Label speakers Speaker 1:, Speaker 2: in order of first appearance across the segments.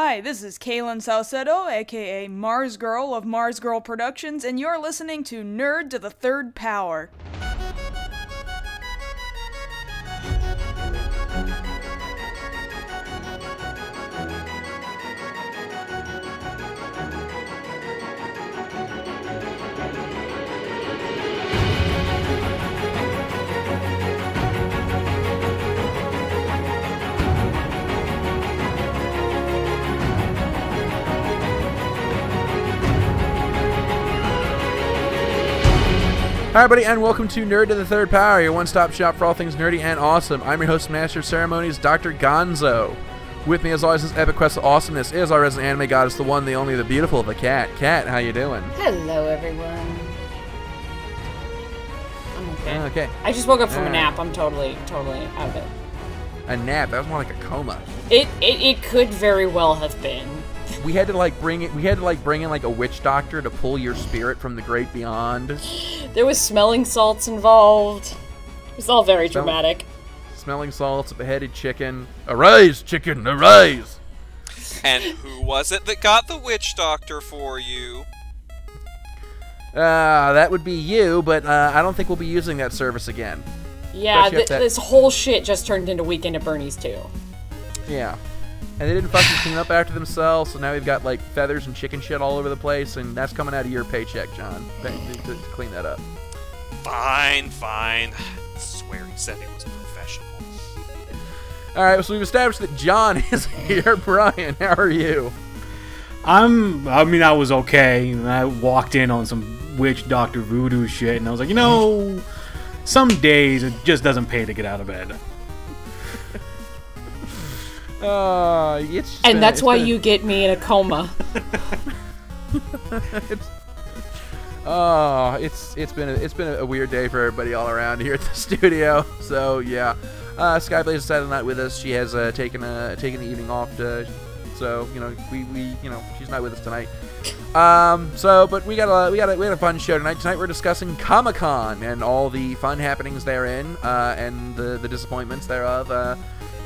Speaker 1: Hi, this is Kaylyn Saucedo, aka Marzgurl of Marzgurl Productions, and you're listening to Nerd to the Third Power.
Speaker 2: Hi everybody, and welcome to Nerd to the Third Power, your one-stop shop for all things nerdy and awesome. I'm your host, Master of Ceremonies, Dr. Gonzo. With me, as always, is Epic Quest of Awesomeness is our resident anime goddess, the one, the only, the beautiful, the Cat. Cat, how you doing?
Speaker 3: Hello, everyone. I'm okay.
Speaker 2: Okay.
Speaker 3: I just woke up from a nap. I'm totally out of it.
Speaker 2: A nap? That was more like a coma.
Speaker 3: It could very well have been.
Speaker 2: We had to bring in like a witch doctor to pull your spirit from the great beyond.
Speaker 3: There was smelling salts involved. It was all very dramatic.
Speaker 2: Smelling salts, a beheaded chicken. Arise, chicken, arise!
Speaker 4: And who was it that got the witch doctor for you?
Speaker 2: That would be you, but I don't think we'll be using that service again.
Speaker 3: Yeah, this whole shit just turned into Weekend at Bernie's too.
Speaker 2: Yeah. And they didn't fucking clean up after themselves, so now we've got, like, feathers and chicken shit all over the place, and that's coming out of your paycheck, John, to clean that up.
Speaker 4: Fine. I swear he said he was professional.
Speaker 2: Alright, so we've established that John is here. Brian, how are you?
Speaker 5: I was okay. I walked in on some witch doctor voodoo shit, and I was like, some days it just doesn't pay to get out of bed.
Speaker 3: That's why you get me in a coma.
Speaker 2: It's been a weird day for everybody all around here at the studio. So yeah, Skyblaze is Saturday night with us. She has taken the evening off so she's not with us tonight. But we had a fun show tonight. Tonight we're discussing Comic-Con and all the fun happenings therein, and the disappointments thereof.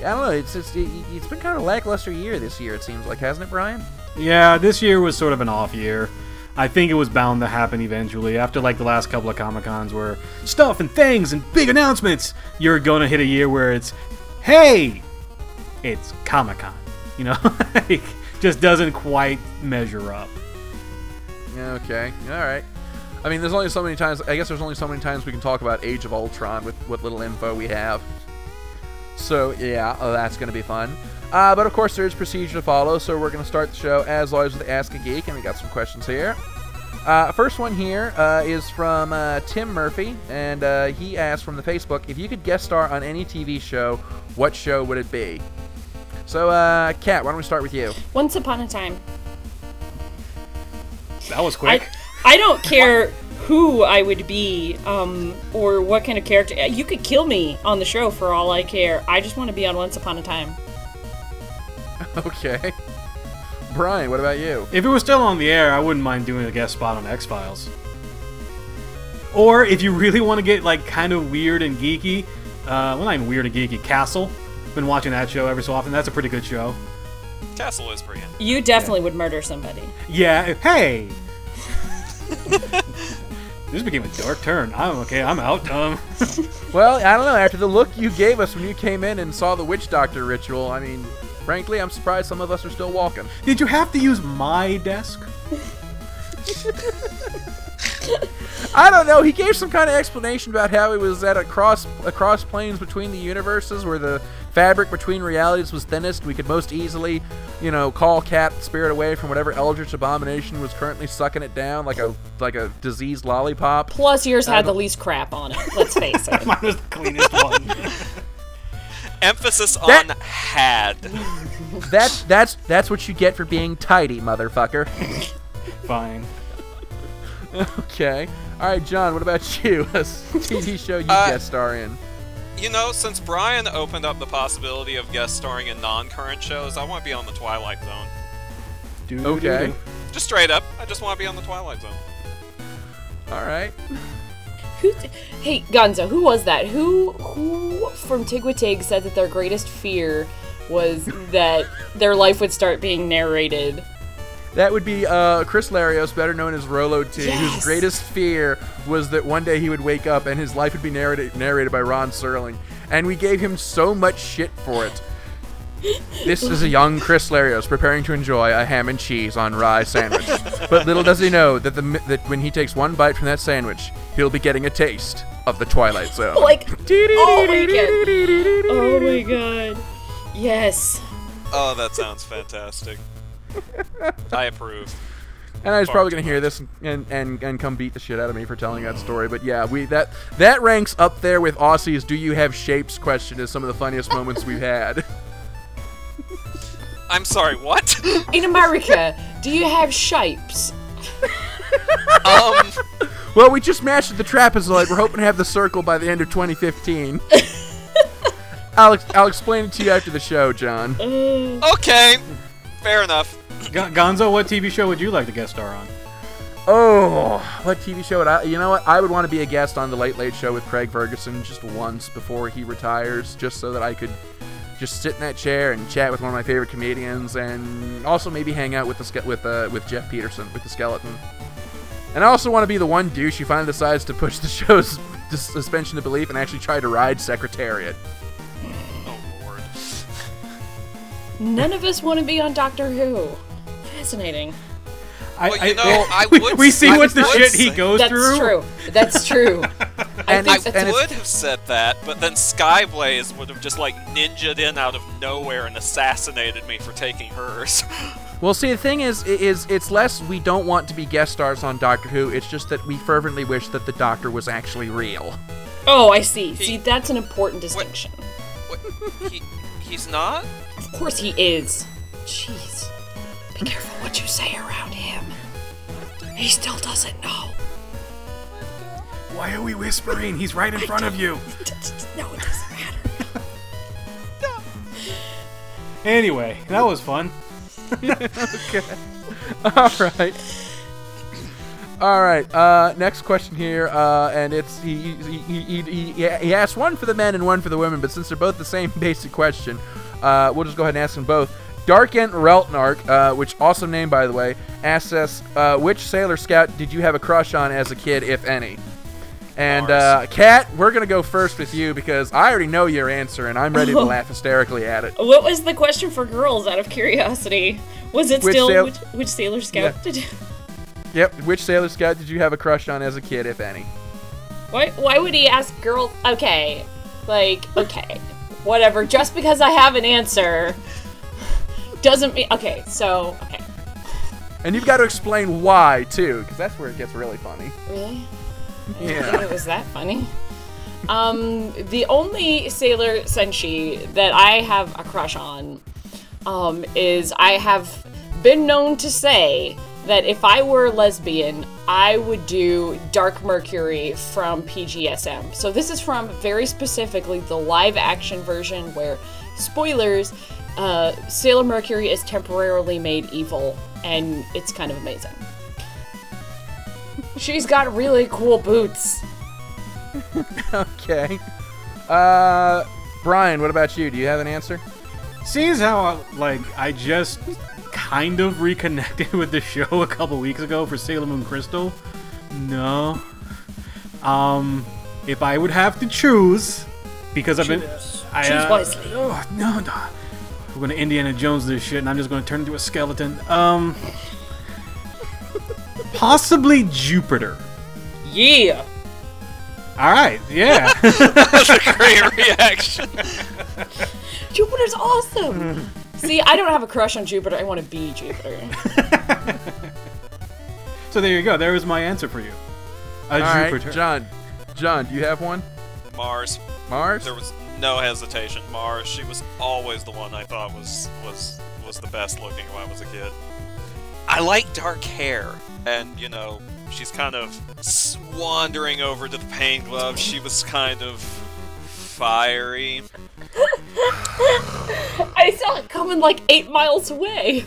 Speaker 2: I don't know, it's been kind of a lackluster year this year, it seems like, hasn't it, Brian?
Speaker 5: Yeah, this year was sort of an off year. I think it was bound to happen eventually. After, like, the last couple of Comic-Cons where stuff and things and big announcements, you're going to hit a year where it's, hey, it's Comic-Con. Like, just doesn't quite measure up.
Speaker 2: Okay, alright. I mean, there's only so many times we can talk about Age of Ultron with what little info we have. So, yeah, that's going to be fun. But, of course, there's procedure to follow, so we're going to start the show, as always, with Ask a Geek, and we got some questions here. First one here is from Tim Murphy, and he asked from the Facebook, if you could guest star on any TV show, what show would it be? So, Kat, why don't we start with you?
Speaker 3: Once Upon a Time.
Speaker 5: That was quick.
Speaker 3: I don't care who I would be, or what kind of character. You could kill me on the show for all I care. I just want to be on Once Upon a Time.
Speaker 2: Okay. Brian, what about you?
Speaker 5: If it was still on the air, I wouldn't mind doing a guest spot on X-Files. Or if you really want to get, like, kind of weird and geeky, well, not even weird and geeky, Castle. Been watching that show every so often. That's a pretty good show.
Speaker 4: Castle is pretty.
Speaker 3: You definitely would murder somebody.
Speaker 5: Yeah, hey! This became a dark turn. I'm out.
Speaker 2: Well, I don't know. After the look you gave us when you came in and saw the witch doctor ritual, I mean, frankly, I'm surprised some of us are still walking.
Speaker 5: Did you have to use my desk?
Speaker 2: I don't know. He gave some kind of explanation about how he was at a cross planes between the universes where the fabric between realities was thinnest. We could most easily, call Cat spirit away from whatever eldritch abomination was currently sucking it down like a diseased lollipop.
Speaker 3: Plus, yours had the least crap on it. Let's face it.
Speaker 5: Mine was the cleanest one.
Speaker 4: Emphasis on had.
Speaker 2: That's what you get for being tidy, motherfucker.
Speaker 5: Fine.
Speaker 2: Okay. All right, John. What about you? A TV show you guest star in?
Speaker 4: Since Brian opened up the possibility of guest starring in non-current shows, I want to be on the Twilight Zone.
Speaker 2: Okay.
Speaker 4: Just straight up, I just want to be on the Twilight Zone.
Speaker 2: All right.
Speaker 3: Hey, Gonzo, who was that? Who from Tigwatig said that their greatest fear was that their life would start being narrated.
Speaker 2: That would be Chris Larios, better known as Rolo T, whose greatest fear was that one day he would wake up and his life would be narrated by Ron Serling. And we gave him so much shit for it. This is a young Chris Larios preparing to enjoy a ham and cheese on rye sandwich. But little does he know that that when he takes one bite from that sandwich, he'll be getting a taste of the Twilight Zone.
Speaker 3: Like, oh my god. Oh my god. Yes.
Speaker 4: Oh, that sounds fantastic. I approve.
Speaker 2: And I was probably gonna hear this and come beat the shit out of me for telling that story, but yeah, that ranks up there with Aussie's "Do you have shapes?" question as some of the funniest moments we've had.
Speaker 4: I'm sorry, what?
Speaker 3: In America, do you have shapes?
Speaker 2: Well, we just mastered the trapezoid. We're hoping to have the circle by the end of 2015. I'll explain it to you after the show, John.
Speaker 4: Okay, fair enough.
Speaker 5: Gonzo, what TV show would you like to guest star on?
Speaker 2: Oh, what TV show would I... You know what? I would want to be a guest on The Late Late Show with Craig Ferguson just once before he retires, just so that I could just sit in that chair and chat with one of my favorite comedians, and also maybe hang out with with Jeff Peterson, with the Skeleton. And I also want to be the one douche who finally decides to push the show's suspension of belief and actually try to ride Secretariat.
Speaker 4: Oh, Lord.
Speaker 3: None of us want to be on Doctor Who. Fascinating.
Speaker 5: We see what the shit he goes through.
Speaker 3: That's true.
Speaker 4: I would have said that, but then Skyblaze would have just like ninja'd in out of nowhere and assassinated me for taking hers.
Speaker 2: Well, see, the thing is it's less we don't want to be guest stars on Doctor Who, it's just that we fervently wish that the Doctor was actually real.
Speaker 3: Oh, I see. See, that's an important distinction.
Speaker 4: He's not?
Speaker 3: Of course he is. Jeez. Be careful what you say around him. He still doesn't know.
Speaker 5: Why are we whispering? He's right in front of you.
Speaker 3: No, it doesn't matter.
Speaker 5: Anyway, that was fun.
Speaker 2: Okay. All right. Next question here, and it's he asked one for the men and one for the women, but since they're both the same basic question, we'll just go ahead and ask them both. Darkent Reltnark, which awesome name by the way, asks us, which Sailor Scout did you have a crush on as a kid, if any? And Kat, we're gonna go first with you because I already know your answer and I'm ready to laugh hysterically at it.
Speaker 3: What was the question for girls, out of curiosity? Was it which Sailor Scout did you...
Speaker 2: Yep, which Sailor Scout did you have a crush on as a kid, if any?
Speaker 3: Why would he ask girls? Okay, okay, whatever. Just because I have an answer doesn't mean... Okay.
Speaker 2: And you've got to explain why, too, because that's where it gets really funny.
Speaker 3: Really? I
Speaker 2: Yeah.
Speaker 3: didn't think it was that funny. The only Sailor Senshi that I have a crush on is I have been known to say that if I were lesbian, I would do Dark Mercury from PGSM. So this is from, very specifically, the live-action version where, spoilers, Sailor Mercury is temporarily made evil, and it's kind of amazing. She's got really cool boots.
Speaker 2: Okay. Brian, what about you? Do you have an answer?
Speaker 5: Seeing as how, I just kind of reconnected with the show a couple weeks ago for Sailor Moon Crystal, no. If I would have to choose, because I've been...
Speaker 3: Choose wisely.
Speaker 5: Oh, no. We're gonna Indiana Jones this shit, and I'm just gonna turn into a skeleton. Possibly Jupiter.
Speaker 3: Yeah.
Speaker 5: Alright, yeah.
Speaker 4: That's a great reaction.
Speaker 3: Jupiter's awesome. See, I don't have a crush on Jupiter. I want to be Jupiter.
Speaker 5: So there you go. There was my answer for you. Jupiter.
Speaker 2: Right, John, do you have one?
Speaker 4: Mars.
Speaker 2: Mars?
Speaker 4: There was no hesitation. Mars. She was always the one I thought was the best looking when I was a kid. I like dark hair, and she's kind of wandering over to the pain glove. She was kind of fiery.
Speaker 3: I saw it coming 8 miles away.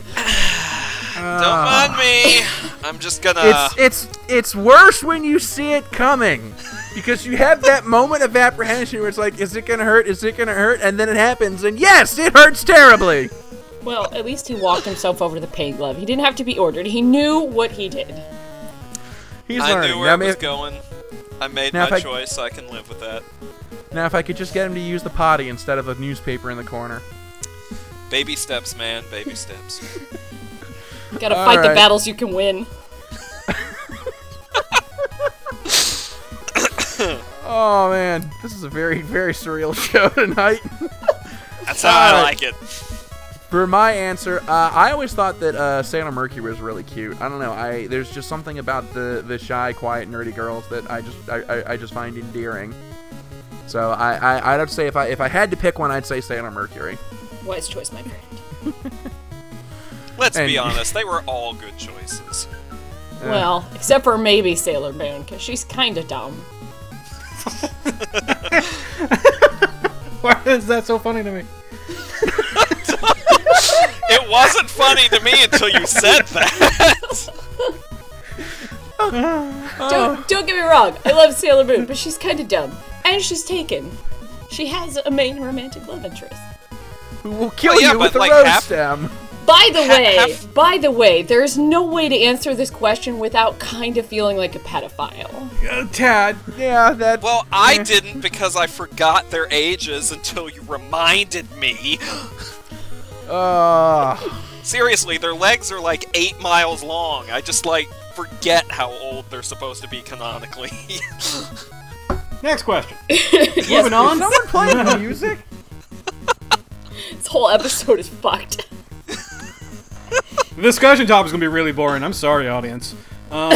Speaker 4: Don't mind me. I'm just gonna...
Speaker 2: It's worse when you see it coming. Because you have that moment of apprehension where it's like, is it gonna hurt? Is it gonna hurt? And then it happens, and yes, it hurts terribly.
Speaker 3: Well, at least he walked himself over the pain glove. He didn't have to be ordered. He knew what he did.
Speaker 2: He's
Speaker 4: I
Speaker 2: learning.
Speaker 4: knew where it was going. I made my choice. I can live with that.
Speaker 2: Now, if I could just get him to use the potty instead of a newspaper in the corner.
Speaker 4: Baby steps, man. Baby steps.
Speaker 3: You gotta fight the battles you can win.
Speaker 2: Oh, man. This is a very, very surreal show tonight.
Speaker 4: That's how I like it.
Speaker 2: For my answer, I always thought that Sailor Mercury was really cute. I don't know. There's just something about the shy, quiet, nerdy girls that I just find endearing. So I'd have to say if I had to pick one, I'd say Sailor Mercury.
Speaker 3: Wise choice, my friend.
Speaker 4: Let's be honest, they were all good choices.
Speaker 3: Well, except for maybe Sailor Moon, because she's kind of dumb.
Speaker 5: Why is that so funny to me?
Speaker 4: It wasn't funny to me until you said that.
Speaker 3: Don't get me wrong, I love Sailor Moon, but she's kind of dumb. And she's taken. She has a main romantic love interest.
Speaker 2: Who will kill you with a
Speaker 4: like
Speaker 2: rose stem.
Speaker 3: By the way, there's no way to answer this question without kind of feeling like a pedophile.
Speaker 5: Tad.
Speaker 2: Yeah, that...
Speaker 4: Well, I didn't because I forgot their ages until you reminded me. Seriously, their legs are like 8 miles long. I just, like, forget how old they're supposed to be canonically.
Speaker 5: Next question. Moving on.
Speaker 2: Is someone playing music?
Speaker 3: This whole episode is fucked.
Speaker 5: The discussion topic is going to be really boring. I'm sorry, audience.
Speaker 2: All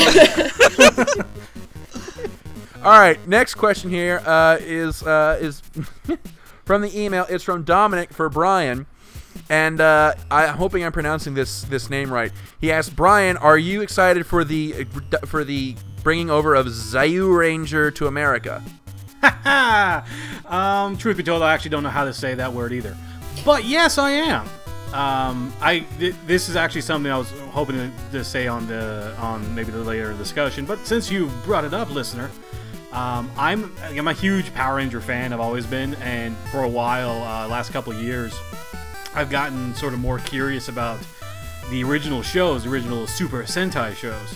Speaker 2: right, next question here is from the email. It's from Dominic for Brian, and I'm hoping I'm pronouncing this name right. He asked, Brian, are you excited for the bringing over of Zayu Ranger to America?
Speaker 5: Truth be told, I actually don't know how to say that word either. But yes, I am. This is actually something I was hoping to say on maybe the later discussion. But since you brought it up, listener, I'm a huge Power Ranger fan. I've always been, and for a while, last couple of years, I've gotten sort of more curious about the original shows, the original Super Sentai shows.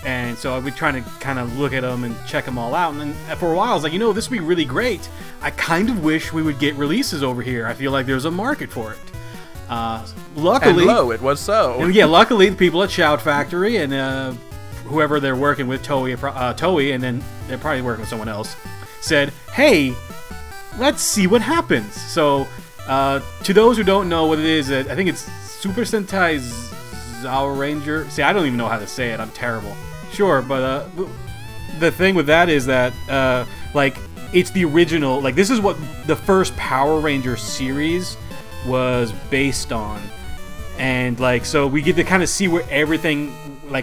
Speaker 5: And so I've been trying to kind of look at them and check them all out. And then for a while, I was like, this would be really great. I kind of wish we would get releases over here. I feel like there's a market for it. Luckily,
Speaker 2: and it was so.
Speaker 5: Yeah, luckily the people at Shout Factory and whoever they're working with, Toei, and then they're probably working with someone else, said, "Hey, let's see what happens." So, to those who don't know what it is, I think it's Super Sentai Zayu Ranger. See, I don't even know how to say it. I'm terrible. Sure, but the thing with that is that it's the original. Like, this is what the first Power Ranger series was based on, and so we get to kind of see where everything,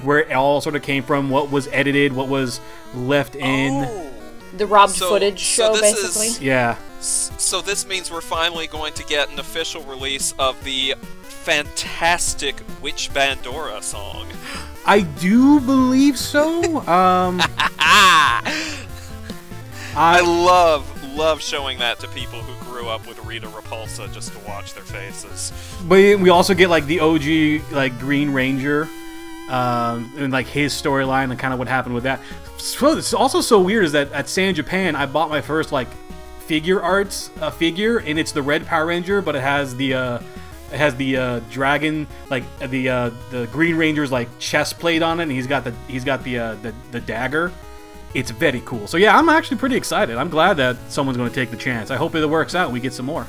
Speaker 5: where it all sort of came from, what was edited, what was left in
Speaker 3: the robbed footage show, basically.
Speaker 5: Yeah.
Speaker 4: So this means we're finally going to get an official release of the fantastic Witch Bandora song.
Speaker 5: I do believe so.
Speaker 4: I love showing that to people who grew up with Rita Repulsa just to watch their faces.
Speaker 5: But we also get the OG Green Ranger, and his storyline and kind of what happened with that. So it's also so weird is that at San Japan I bought my first figure arts figure, and it's the Red Power Ranger, but it has the dragon, the Green Ranger's chest plate on it, and he's got the dagger. It's very cool. So yeah, I'm actually pretty excited. I'm glad that someone's going to take the chance. I hope it works out and we get some more.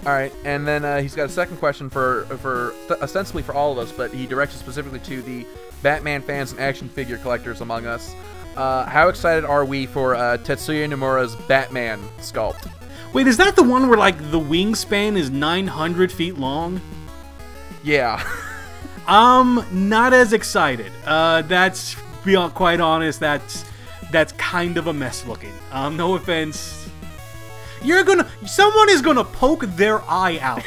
Speaker 2: All right, and then he's got a second question for ostensibly for all of us, but he directs it specifically to the Batman fans and action figure collectors among us. How excited are we for Tetsuya Nomura's Batman sculpt?
Speaker 5: Wait, is that the one where the wingspan is 900 feet long?
Speaker 2: Yeah.
Speaker 5: Not as excited. That's, to be quite honest, that's kind of a mess looking. No offense. Someone is gonna poke their eye out.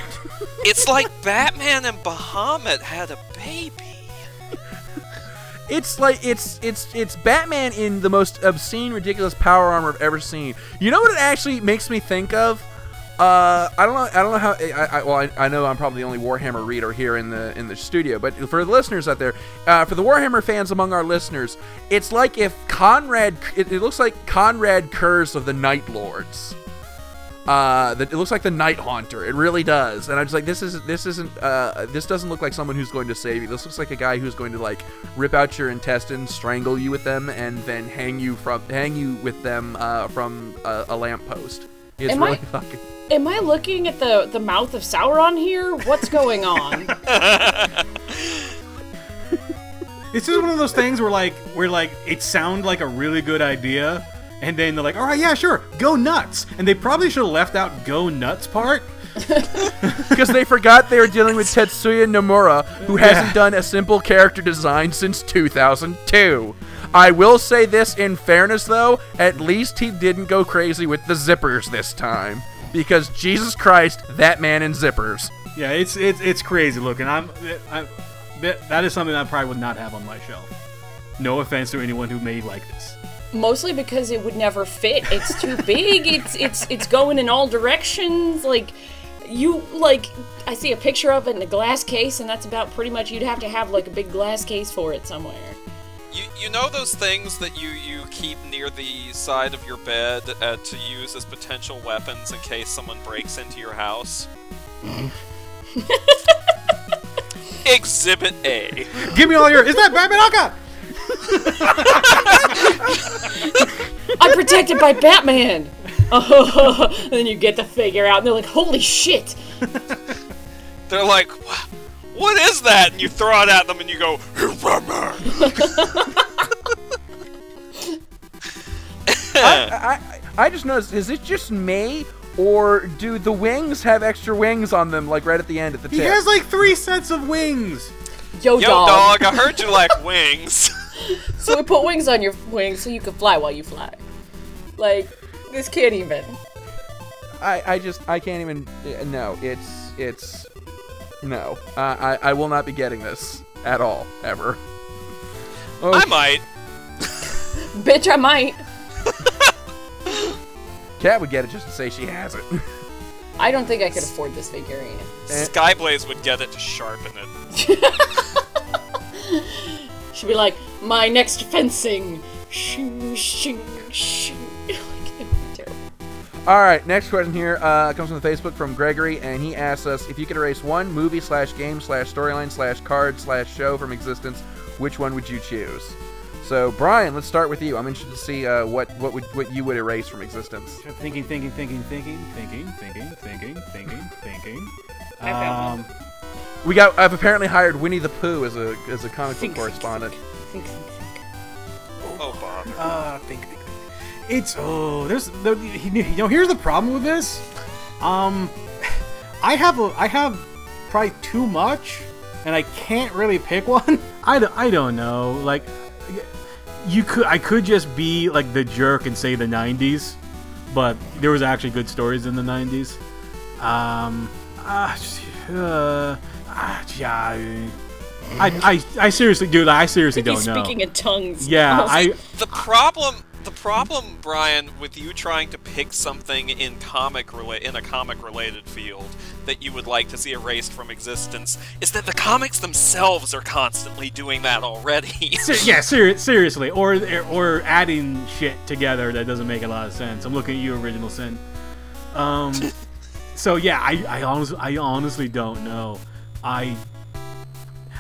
Speaker 4: It's like Batman and Bahamut had a baby.
Speaker 2: It's like it's Batman in the most obscene, ridiculous power armor I've ever seen. You know what it actually makes me think of? I don't know how. I know I'm probably the only Warhammer reader here in the studio, but for the listeners out there, for the Warhammer fans among our listeners, it's like if Conrad. It looks like Conrad Kurz of the Night Lords. It looks like the Night Haunter. It really does. And I'm just like, this doesn't look like someone who's going to save you. This looks like a guy who's going to like rip out your intestines, strangle you with them, and then hang you with them from a lamppost. It's really fucking.
Speaker 3: Am I looking at the mouth of Sauron here? What's going on?
Speaker 5: It's just one of those things where it sounds like a really good idea. And then they're like, all right, yeah, sure, go nuts. And they probably should have left out go nuts part.
Speaker 2: Because they forgot they were dealing with Tetsuya Nomura, who hasn't done a simple character design since 2002. I will say this in fairness, though, at least he didn't go crazy with the zippers this time. Because Jesus Christ, that man in zippers.
Speaker 5: Yeah, it's crazy looking. That is something I probably would not have on my shelf. No offense to anyone who may like this.
Speaker 3: Mostly because it would never fit. It's too big. It's going in all directions. I see a picture of it in a glass case, and that's about pretty much. You'd have to have like a big glass case for it somewhere.
Speaker 4: You know those things that you keep near the side of your bed to use as potential weapons in case someone breaks into your house? Exhibit A.
Speaker 5: Give me all your. Is that Batman Aka?
Speaker 3: I'm protected by Batman. And then you get the figure out, and they're like, "Holy shit!"
Speaker 4: They're like, "What is that?" And you throw it at them, and you go, "Here's Batman."
Speaker 2: I just noticed. Is it just me, or do the wings have extra wings on them, like right at the end at the tip?
Speaker 5: He has like 3 sets of wings.
Speaker 3: Yo,
Speaker 4: dog, I heard you like wings.
Speaker 3: So we put wings on your wings so you can fly while you fly. Like, this can't even.
Speaker 2: I can't even. No, it's. No. I will not be getting this at all, ever.
Speaker 4: Oh. I might.
Speaker 3: Bitch, I might.
Speaker 2: Kat would get it just to say she has it.
Speaker 3: I don't think I could afford this figurine.
Speaker 4: Skyblaze would get it to sharpen it.
Speaker 3: She'd be like, my next fencing. Shoo, shoo, shoo. Terrible.
Speaker 2: Alright, next question here comes from the Facebook from Gregory, and he asks us, if you could erase one movie / game / storyline / card / show from existence, which one would you choose? So, Brian, let's start with you. I'm interested to see what you would erase from existence.
Speaker 5: Thinking.
Speaker 2: I've apparently hired Winnie the Pooh as a comic book correspondent.
Speaker 3: Think.
Speaker 4: Oh, bother.
Speaker 5: Think. Here's the problem with this. I have probably too much, and I can't really pick one. I don't know. Like, I could just be like the jerk and say the 90s, but there was actually good stories in the 90s. I seriously, dude, I seriously don't know.
Speaker 3: Speaking in tongues.
Speaker 5: Yeah,
Speaker 4: The problem, Brian, with you trying to pick something in a comic-related field that you would like to see erased from existence is that the comics themselves are constantly doing that already.
Speaker 5: Seriously, or adding shit together that doesn't make a lot of sense. I'm looking at you, Original Sin. So yeah, I honestly don't know.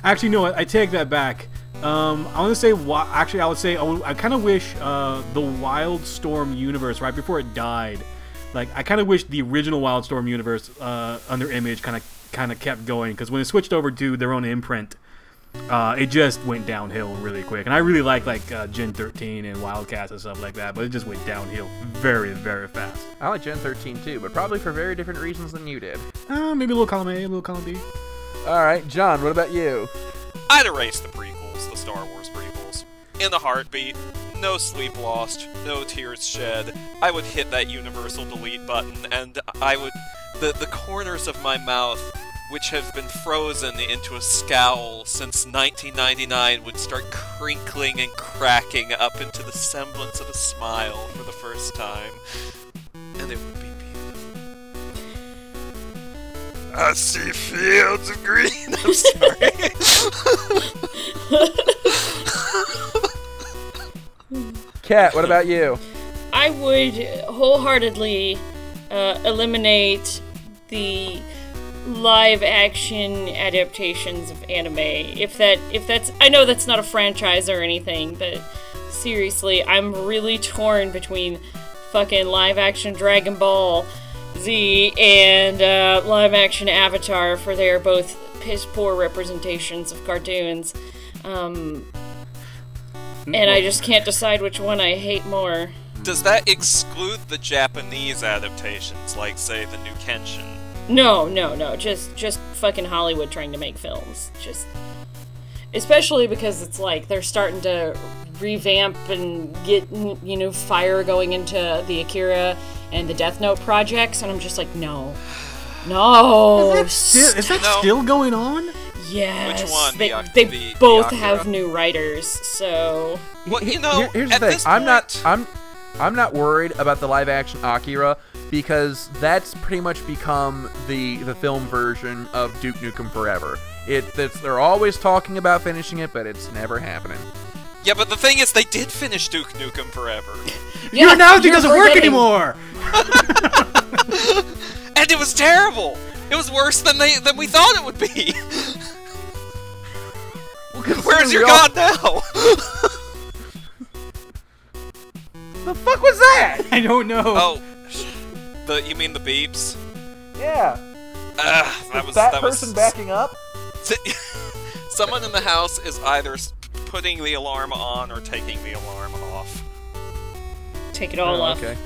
Speaker 5: Actually, no, I take that back. I want to say, I would say, I kind of wish the Wildstorm universe, right before it died, like, I kind of wish the original Wildstorm universe under Image kind of kept going, because when it switched over to their own imprint, it just went downhill really quick. And I really like Gen 13 and Wildcats and stuff like that, but it just went downhill very, very fast.
Speaker 2: I like Gen 13 too, but probably for very different reasons than you did.
Speaker 5: Maybe a little column A, a little column B.
Speaker 2: Alright, John, what about you?
Speaker 4: I'd erase the prequels, the Star Wars prequels. In a heartbeat. No sleep lost, no tears shed. I would hit that universal delete button, and I would... The corners of my mouth which have been frozen into a scowl since 1999, would start crinkling and cracking up into the semblance of a smile for the first time. And it would be beautiful. I see fields of green. I'm sorry.
Speaker 2: Kat, what about you?
Speaker 3: I would wholeheartedly eliminate the live-action adaptations of anime. If that's, I know that's not a franchise or anything, but seriously, I'm really torn between fucking live-action Dragon Ball Z and live-action Avatar, for they're both piss-poor representations of cartoons. And I just can't decide which one I hate more.
Speaker 4: Does that exclude the Japanese adaptations, like, say, the new Kenshin?
Speaker 3: No. Just fucking Hollywood trying to make films. Just, especially because it's like they're starting to revamp and get, you know, fire going into the Akira and the Death Note projects, and I'm just like, no.
Speaker 5: Is that still going on?
Speaker 3: Yes.
Speaker 4: Which one?
Speaker 3: They both
Speaker 4: the
Speaker 3: have
Speaker 4: Akira?
Speaker 3: new writers, so.
Speaker 4: Well, you know,
Speaker 2: here's the
Speaker 4: at
Speaker 2: thing.
Speaker 4: this point,
Speaker 2: I'm not worried about the live action Akira, because that's pretty much become the film version of Duke Nukem Forever. They're always talking about finishing it, but it's never happening.
Speaker 4: Yeah, but the thing is, they did finish Duke Nukem Forever.
Speaker 5: Your analogy doesn't work anymore!
Speaker 4: And it was terrible! It was worse than we thought it would be! Where's your god now?
Speaker 2: The fuck was that?
Speaker 5: I don't know.
Speaker 4: Oh, you mean the beeps?
Speaker 2: Yeah.
Speaker 4: That
Speaker 2: person backing up?
Speaker 4: Someone in the house is either putting the alarm on or taking the alarm off.
Speaker 3: Take it all off.
Speaker 2: Okay.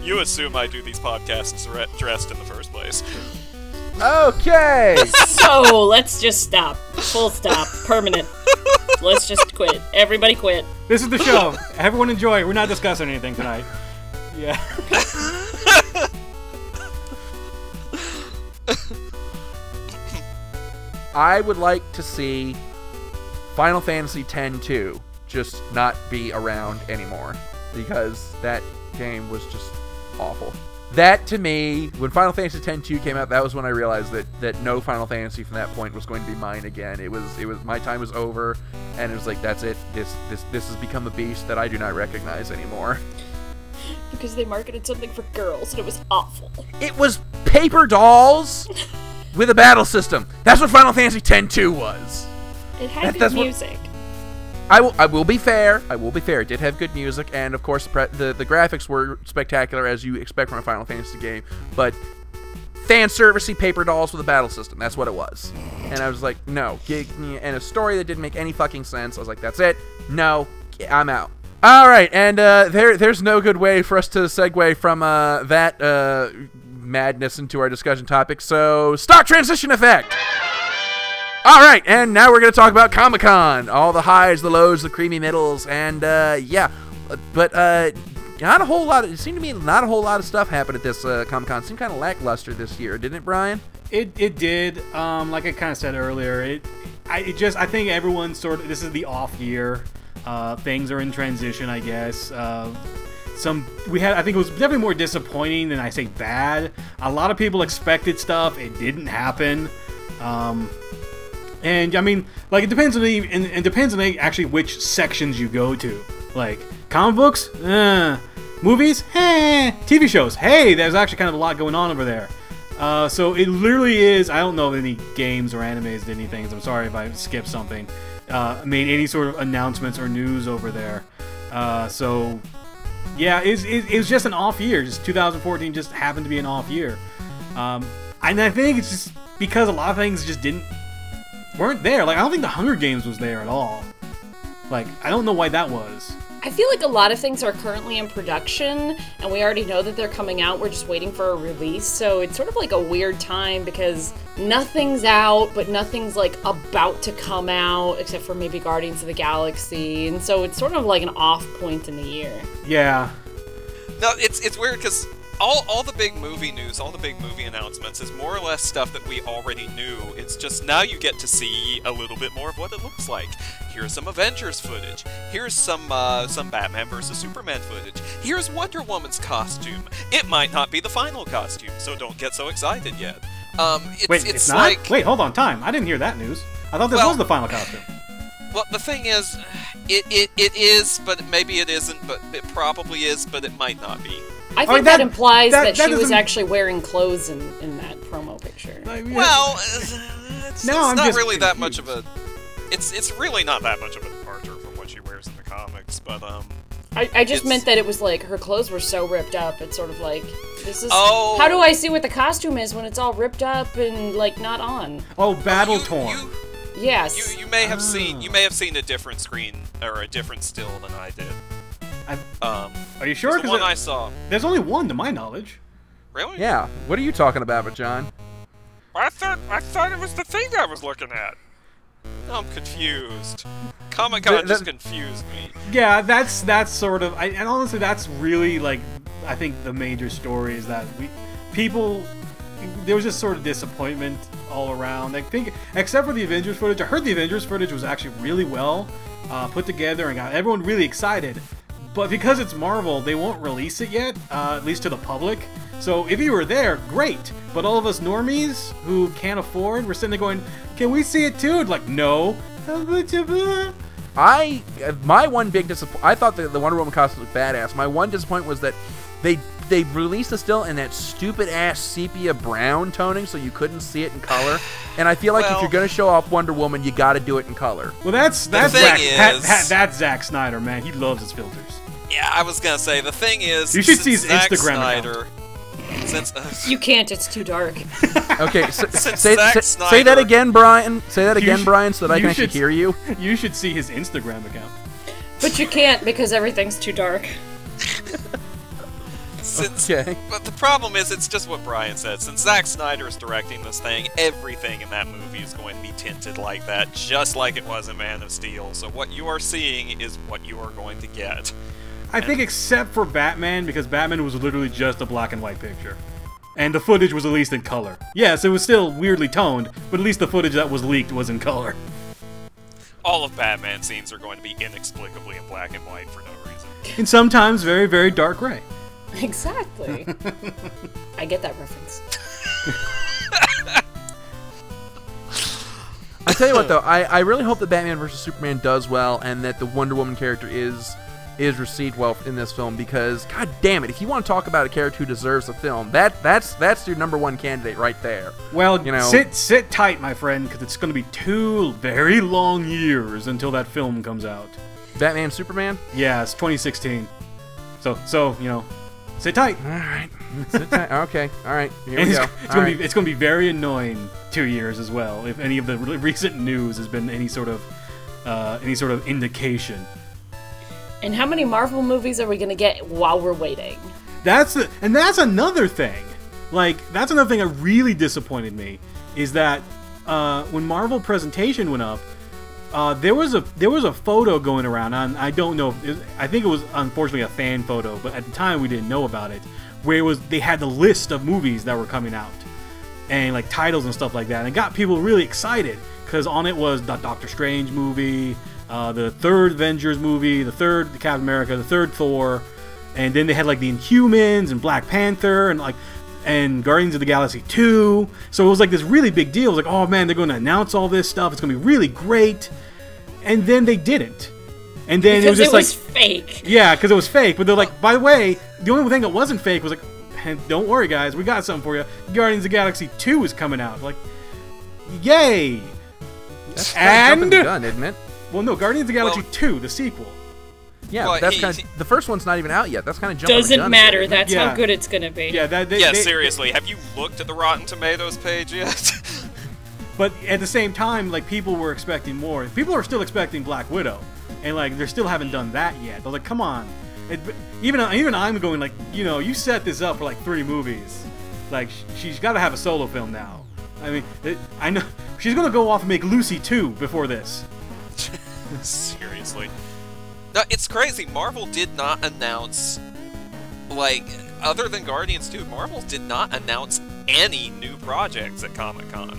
Speaker 4: You assume I do these podcasts dressed in the first place.
Speaker 2: Okay.
Speaker 3: So, let's just stop. Full stop. Permanent. Let's just quit. Everybody quit.
Speaker 5: This is the show. Everyone enjoy. We're not discussing anything tonight. Yeah.
Speaker 2: I would like to see Final Fantasy X-2 just not be around anymore, because that game was just awful. That, to me, when Final Fantasy X-2 came out, that was when I realized that no Final Fantasy from that point was going to be mine again. It was my time was over, and it was like, that's it. This has become a beast that I do not recognize anymore.
Speaker 3: Because they marketed something for girls, and it was awful.
Speaker 2: It was paper dolls with a battle system. That's what Final Fantasy X-2 was.
Speaker 3: It had good music.
Speaker 2: I will be fair. It did have good music, and of course the graphics were spectacular, as you expect from a Final Fantasy game. But fan servicey paper dolls with a battle system. That's what it was. And I was like, no. And a story that didn't make any fucking sense. I was like, that's it. No, I'm out. All right, and there's no good way for us to segue from that madness into our discussion topic. So, stock transition effect. All right, and now we're going to talk about Comic-Con. All the highs, the lows, the creamy middles, and yeah. But not a whole lot. It seemed to me not a whole lot of stuff happened at this Comic-Con. It seemed kind of lackluster this year, didn't it, Brian?
Speaker 5: It did. Like I kind of said earlier, I think everyone's sort of, this is the off year. Things are in transition, I guess. I think it was definitely more disappointing than I say bad. A lot of people expected stuff. It didn't happen. And I mean, like, it depends on actually which sections you go to. Like, comic books, movies, TV shows, hey, there's actually kind of a lot going on over there. So it literally is. I don't know of any games or animes, did anything. So I'm sorry if I skipped something. Any sort of announcements or news over there. So yeah, it was just an off year. Just 2014 just happened to be an off year. And I think it's just because a lot of things just weren't there. Like, I don't think the Hunger Games was there at all. Like, I don't know why that was.
Speaker 3: I feel like a lot of things are currently in production, and we already know that they're coming out. We're just waiting for a release, so it's sort of like a weird time because nothing's out, but nothing's, like, about to come out, except for maybe Guardians of the Galaxy, and so it's sort of like an off point in the year.
Speaker 5: Yeah.
Speaker 4: No, it's weird because all the big movie news, all the big movie announcements is more or less stuff that we already knew. It's just now you get to see a little bit more of what it looks like. Here's some Avengers footage. Here's some Batman vs Superman footage. Here's Wonder Woman's costume. It might not be the final costume, so don't get so excited yet.
Speaker 5: Wait, it's not?
Speaker 4: like...
Speaker 5: Wait, hold on, time. I didn't hear that news. I thought this was the final costume.
Speaker 4: Well, the thing is, it is, but maybe it isn't, but it probably is, but it might not be.
Speaker 3: I think that implies that she was actually wearing clothes in that promo picture.
Speaker 4: Well, it's not really that much of a... It's really not that much of a departure from what she wears in the comics, but,
Speaker 3: I just meant that it was like, her clothes were so ripped up, it's sort of like, this is... Oh. How do I see what the costume is when it's all ripped up and, like, not on?
Speaker 5: Oh, battle-torn.
Speaker 3: Yes.
Speaker 4: You may have seen a different screen, or a different still than I did.
Speaker 5: Are you sure?
Speaker 4: The one I saw.
Speaker 5: There's only one, to my knowledge.
Speaker 4: Really?
Speaker 2: Yeah. What are you talking about, John?
Speaker 4: I thought it was the thing I was looking at. I'm confused. Comic-Con just confused me.
Speaker 5: Yeah, that's sort of... and honestly, that's really, like, I think the major story is that there was just sort of disappointment all around. I think, except for the Avengers footage, I heard the Avengers footage was actually really well put together and got everyone really excited. But because it's Marvel, they won't release it yet, at least to the public. So if you were there, great. But all of us normies who can't afford, we're sitting there going, can we see it too? Like, no.
Speaker 2: My one big disappointment, I thought the Wonder Woman costume looked badass. My one disappointment was that they released it still in that stupid-ass sepia brown toning, so you couldn't see it in color. And I feel like if you're going to show off Wonder Woman, you got to do it in color.
Speaker 5: Well, that's that's Zack Snyder, man. He loves his filters.
Speaker 4: Yeah, I was going to say, the thing is...
Speaker 5: You should see his
Speaker 4: Zack
Speaker 5: Instagram
Speaker 4: Snyder,
Speaker 5: account.
Speaker 3: You can't, it's too dark.
Speaker 2: Okay, say that again, Brian. Say that again, Brian, so that I can actually hear you.
Speaker 5: You should see his Instagram account.
Speaker 3: But you can't, because everything's too dark.
Speaker 2: Okay.
Speaker 4: But the problem is, it's just what Brian said. Since Zack Snyder is directing this thing, everything in that movie is going to be tinted like that, just like it was in Man of Steel. So what you are seeing is what you are going to get.
Speaker 5: I think except for Batman, because Batman was literally just a black and white picture. And the footage was at least in color. Yes, it was still weirdly toned, but at least the footage that was leaked was in color.
Speaker 4: All of Batman scenes are going to be inexplicably in black and white for no reason.
Speaker 5: And sometimes very, very dark gray.
Speaker 3: Exactly. I get that reference.
Speaker 2: I tell you what, though, I really hope that Batman vs Superman does well, and that the Wonder Woman character is received well in this film, because god damn it, if you want to talk about a character who deserves a film, that's your number one candidate right there.
Speaker 5: Well, you know, sit tight, my friend, because it's going to be 2 very long years until that film comes out.
Speaker 2: Batman Superman?
Speaker 5: Yeah, it's 2016. So you know, sit tight.
Speaker 2: All right, sit tight. Okay, all right. Here we go.
Speaker 5: It's going to be very annoying 2 years as well if any of the recent news has been any sort of indication.
Speaker 3: And how many Marvel movies are we going to get while we're waiting?
Speaker 5: That's another thing. Like, that's another thing that really disappointed me, is that when Marvel Presentation went up, there was a photo going around, and I don't know, I think it was unfortunately a fan photo, but at the time we didn't know about it, where they had the list of movies that were coming out, and like titles and stuff like that, and it got people really excited, because on it was the Doctor Strange movie, the third Avengers movie, the third Captain America, the third Thor, and then they had like the Inhumans and Black Panther and Guardians of the Galaxy 2. So it was like this really big deal. It was like, oh man, they're going to announce all this stuff. It's going to be really great. And then they didn't. And then
Speaker 3: because
Speaker 5: it was just
Speaker 3: fake.
Speaker 5: Yeah, because it was fake. But they're like, by the way, the only thing that wasn't fake was like, don't worry guys, we got something for you. Guardians of the Galaxy 2 is coming out. Like, yay!
Speaker 2: That's jumping the gun, isn't it?
Speaker 5: Well, no, Guardians of the Galaxy 2, the sequel.
Speaker 2: Yeah, well, that's the first one's not even out yet. That's kind of jumping the gun.
Speaker 3: Doesn't matter. That's how good it's gonna be.
Speaker 5: Yeah,
Speaker 4: seriously, have you looked at the Rotten Tomatoes page yet?
Speaker 5: But at the same time, like, people were expecting more. People are still expecting Black Widow, and like they still haven't done that yet. But like, come on, even I'm going like, you know, you set this up for like 3 movies. Like, she's got to have a solo film now. I mean, I know she's gonna go off and make Lucy 2 before this.
Speaker 4: Seriously. No, it's crazy. Marvel did not announce, like, other than Guardians 2, Marvel did not announce any new projects at Comic-Con.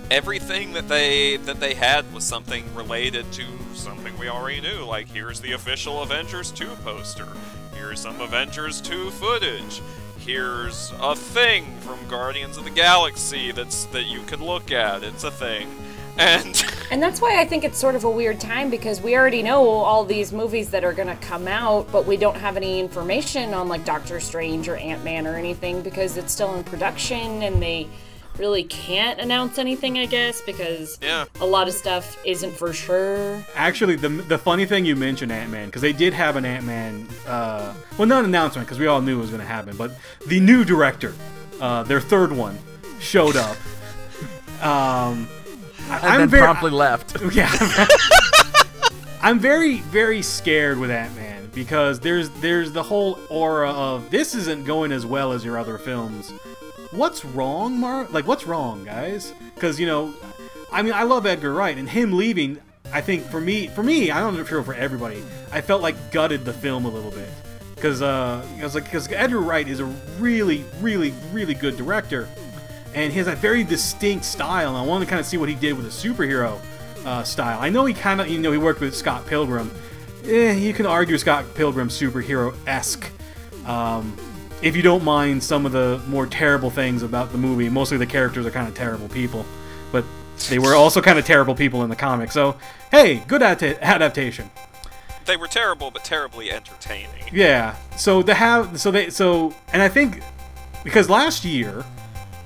Speaker 4: Everything that they had was something related to something we already knew, like here's the official Avengers 2 poster, here's some Avengers 2 footage, here's a thing from Guardians of the Galaxy that you can look at, it's a thing. And
Speaker 3: that's why I think it's sort of a weird time, because we already know all these movies that are going to come out, but we don't have any information on like Doctor Strange or Ant-Man or anything, because it's still in production and they really can't announce anything, I guess, because a lot of stuff isn't for sure.
Speaker 5: Actually, the funny thing you mentioned Ant-Man, because they did have an Ant-Man, well, not an announcement, because we all knew it was going to happen, but the new director, their third one, showed up.
Speaker 2: And then promptly left.
Speaker 5: Yeah. I'm very, very scared with Ant-Man, because there's the whole aura of, this isn't going as well as your other films. What's wrong, what's wrong, guys? Because, I mean, I love Edgar Wright, and him leaving, I think, for me, I don't know if for everybody, I felt like gutted the film a little bit. Because Edgar Wright is a really, really, really good director, and he has a very distinct style, and I want to kind of see what he did with a superhero style. I know he kind of, he worked with Scott Pilgrim. You can argue Scott Pilgrim's superhero-esque. If you don't mind some of the more terrible things about the movie, mostly the characters are kind of terrible people, but they were also kind of terrible people in the comic. So, hey, good adaptation.
Speaker 4: They were terrible, but terribly entertaining.
Speaker 5: Yeah. And I think because last year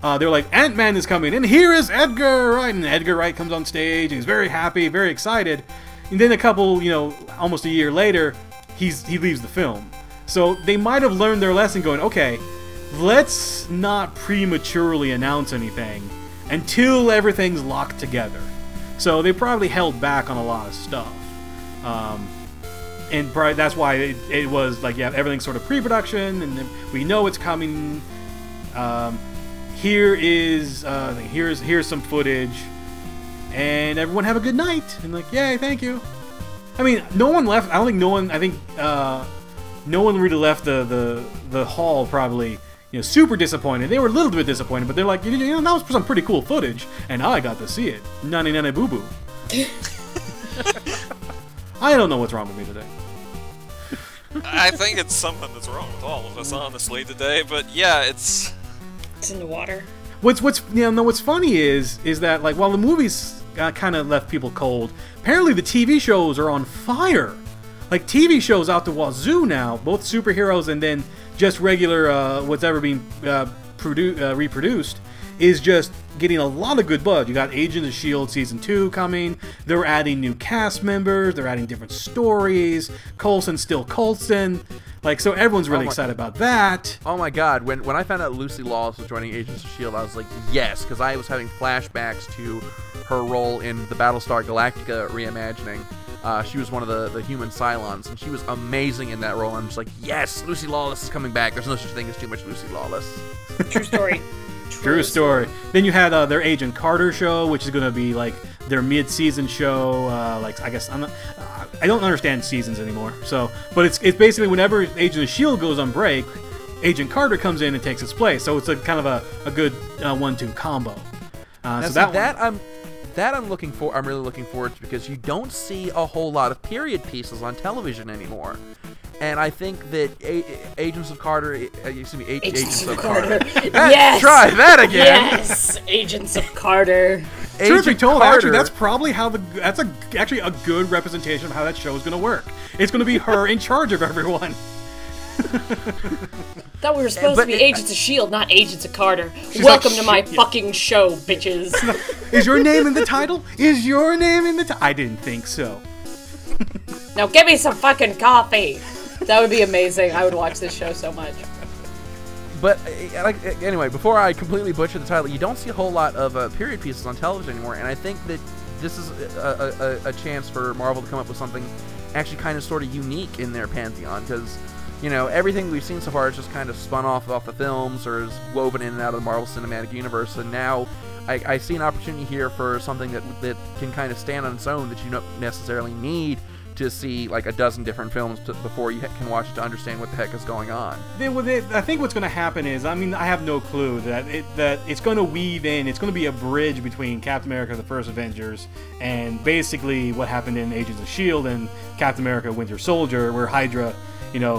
Speaker 5: they're like, Ant-Man is coming, and here is Edgar Wright, and Edgar Wright comes on stage, and he's very happy, very excited, and then a couple, almost a year later, he leaves the film. So they might have learned their lesson going, okay, let's not prematurely announce anything until everything's locked together. So they probably held back on a lot of stuff. And probably that's why it was like, everything's sort of pre-production, and we know it's coming. Here's some footage, and everyone have a good night. And like, yay, thank you. I mean, no one left. I don't think no one. I think no one really left the hall probably super disappointed. They were a little bit disappointed, but they're like, that was some pretty cool footage, and I got to see it. Nani nani boo boo. I don't know what's wrong with me today.
Speaker 4: I think it's something that's wrong with all of us, honestly, today. But yeah, it's
Speaker 3: in the water.
Speaker 5: What's funny is that, like, while the movies kind of left people cold, apparently the TV shows are on fire. Like, TV shows out the wazoo now, both superheroes and then just regular what's ever being reproduced, is just getting a lot of good buzz. You got Agents of S.H.I.E.L.D. Season 2 coming. They're adding new cast members. They're adding different stories. Coulson's still Coulson. Like, so everyone's really excited about that.
Speaker 2: Oh my god, when I found out Lucy Lawless was joining Agents of S.H.I.E.L.D., I was like, yes, because I was having flashbacks to her role in the Battlestar Galactica reimagining. She was one of the human Cylons, and she was amazing in that role. I'm just like, yes, Lucy Lawless is coming back. There's no such thing as too much Lucy Lawless.
Speaker 3: True story.
Speaker 5: True story. Then you had their Agent Carter show, which is going to be like their mid-season show. I guess I don't understand seasons anymore. So, but it's basically whenever Agent of S.H.I.E.L.D. goes on break, Agent Carter comes in and takes its place. So it's a kind of a good 1-2 combo.
Speaker 2: I'm looking for. I'm really looking forward to, because you don't see a whole lot of period pieces on television anymore. And I think that Agents of Carter, Agents of Carter.
Speaker 3: Yes.
Speaker 2: Try that again.
Speaker 3: Yes, Agents of Carter.
Speaker 5: Truth be told, actually, that's probably how actually a good representation of how that show is going to work. It's going to be her in charge of everyone.
Speaker 3: Thought we were supposed to be Agents of S.H.I.E.L.D., not Agents of Carter. Welcome to my fucking show, bitches.
Speaker 5: Is your name in the title? Is your name in the title? I didn't think so.
Speaker 3: Now give me some fucking coffee. That would be amazing. I would watch this show so much.
Speaker 2: But anyway, before I completely butcher the title, you don't see a whole lot of period pieces on television anymore, and I think that this is a chance for Marvel to come up with something actually kind of sort of unique in their pantheon, because everything we've seen so far is just kind of spun off the films or is woven in and out of the Marvel Cinematic Universe, and now I see an opportunity here for something that can kind of stand on its own, that you don't necessarily need to see like a dozen different films before you can watch it to understand what the heck is going on.
Speaker 5: I think what's going to happen is, I mean, I have no clue that it's going to weave in. It's going to be a bridge between Captain America: The First Avengers and basically what happened in Agents of S.H.I.E.L.D. and Captain America: Winter Soldier, where Hydra,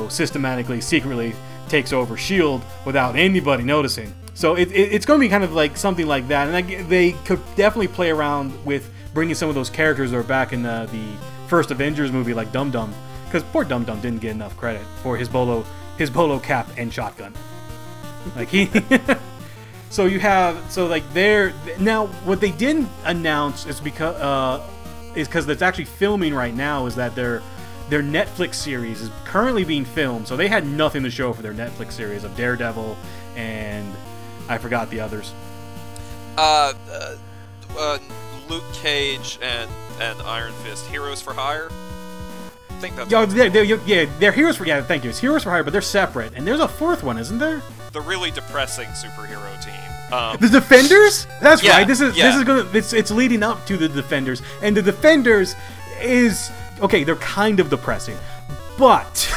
Speaker 5: systematically, secretly takes over S.H.I.E.L.D. without anybody noticing. So it's going to be kind of like something like that, and they could definitely play around with bringing some of those characters that are back in the first Avengers movie, like Dum Dum, because poor Dum Dum didn't get enough credit for his bolo cap and shotgun. Like now what they didn't announce is because it's actually filming right now, is that their Netflix series is currently being filmed, so they had nothing to show for their Netflix series of Daredevil and I forgot the others.
Speaker 4: Luke Cage and Iron Fist, Heroes for Hire. I think that's.
Speaker 5: They're Heroes for Thank you. It's Heroes for Hire, but they're separate. And there's a fourth one, isn't there?
Speaker 4: The really depressing superhero team.
Speaker 5: The Defenders. That's
Speaker 4: yeah,
Speaker 5: right. This is gonna. It's leading up to the Defenders, and the Defenders is okay. They're kind of depressing, but.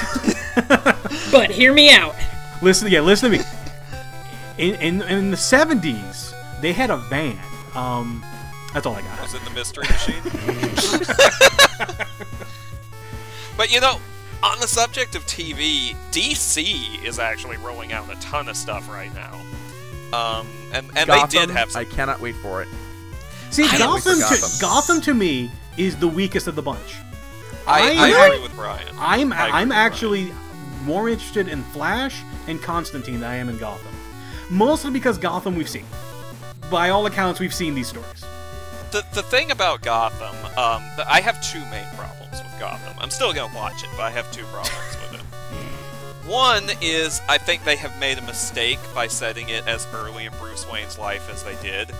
Speaker 3: But hear me out.
Speaker 5: Listen to me. In the 70s, they had a van. That's all I got.
Speaker 4: Was it the Mystery Machine? But on the subject of TV, DC is actually rolling out a ton of stuff right now. And
Speaker 2: Gotham,
Speaker 4: they did have some...
Speaker 2: I cannot wait for it.
Speaker 5: See, Gotham to me is the weakest of the bunch.
Speaker 4: I agree with Brian.
Speaker 5: I'm actually more interested in Flash and Constantine than I am in Gotham. Mostly because Gotham we've seen. By all accounts, we've seen these stories.
Speaker 4: The thing about Gotham, I have two main problems with Gotham. I'm still going to watch it, but I have two problems with it. One is, I think they have made a mistake by setting it as early in Bruce Wayne's life as they did.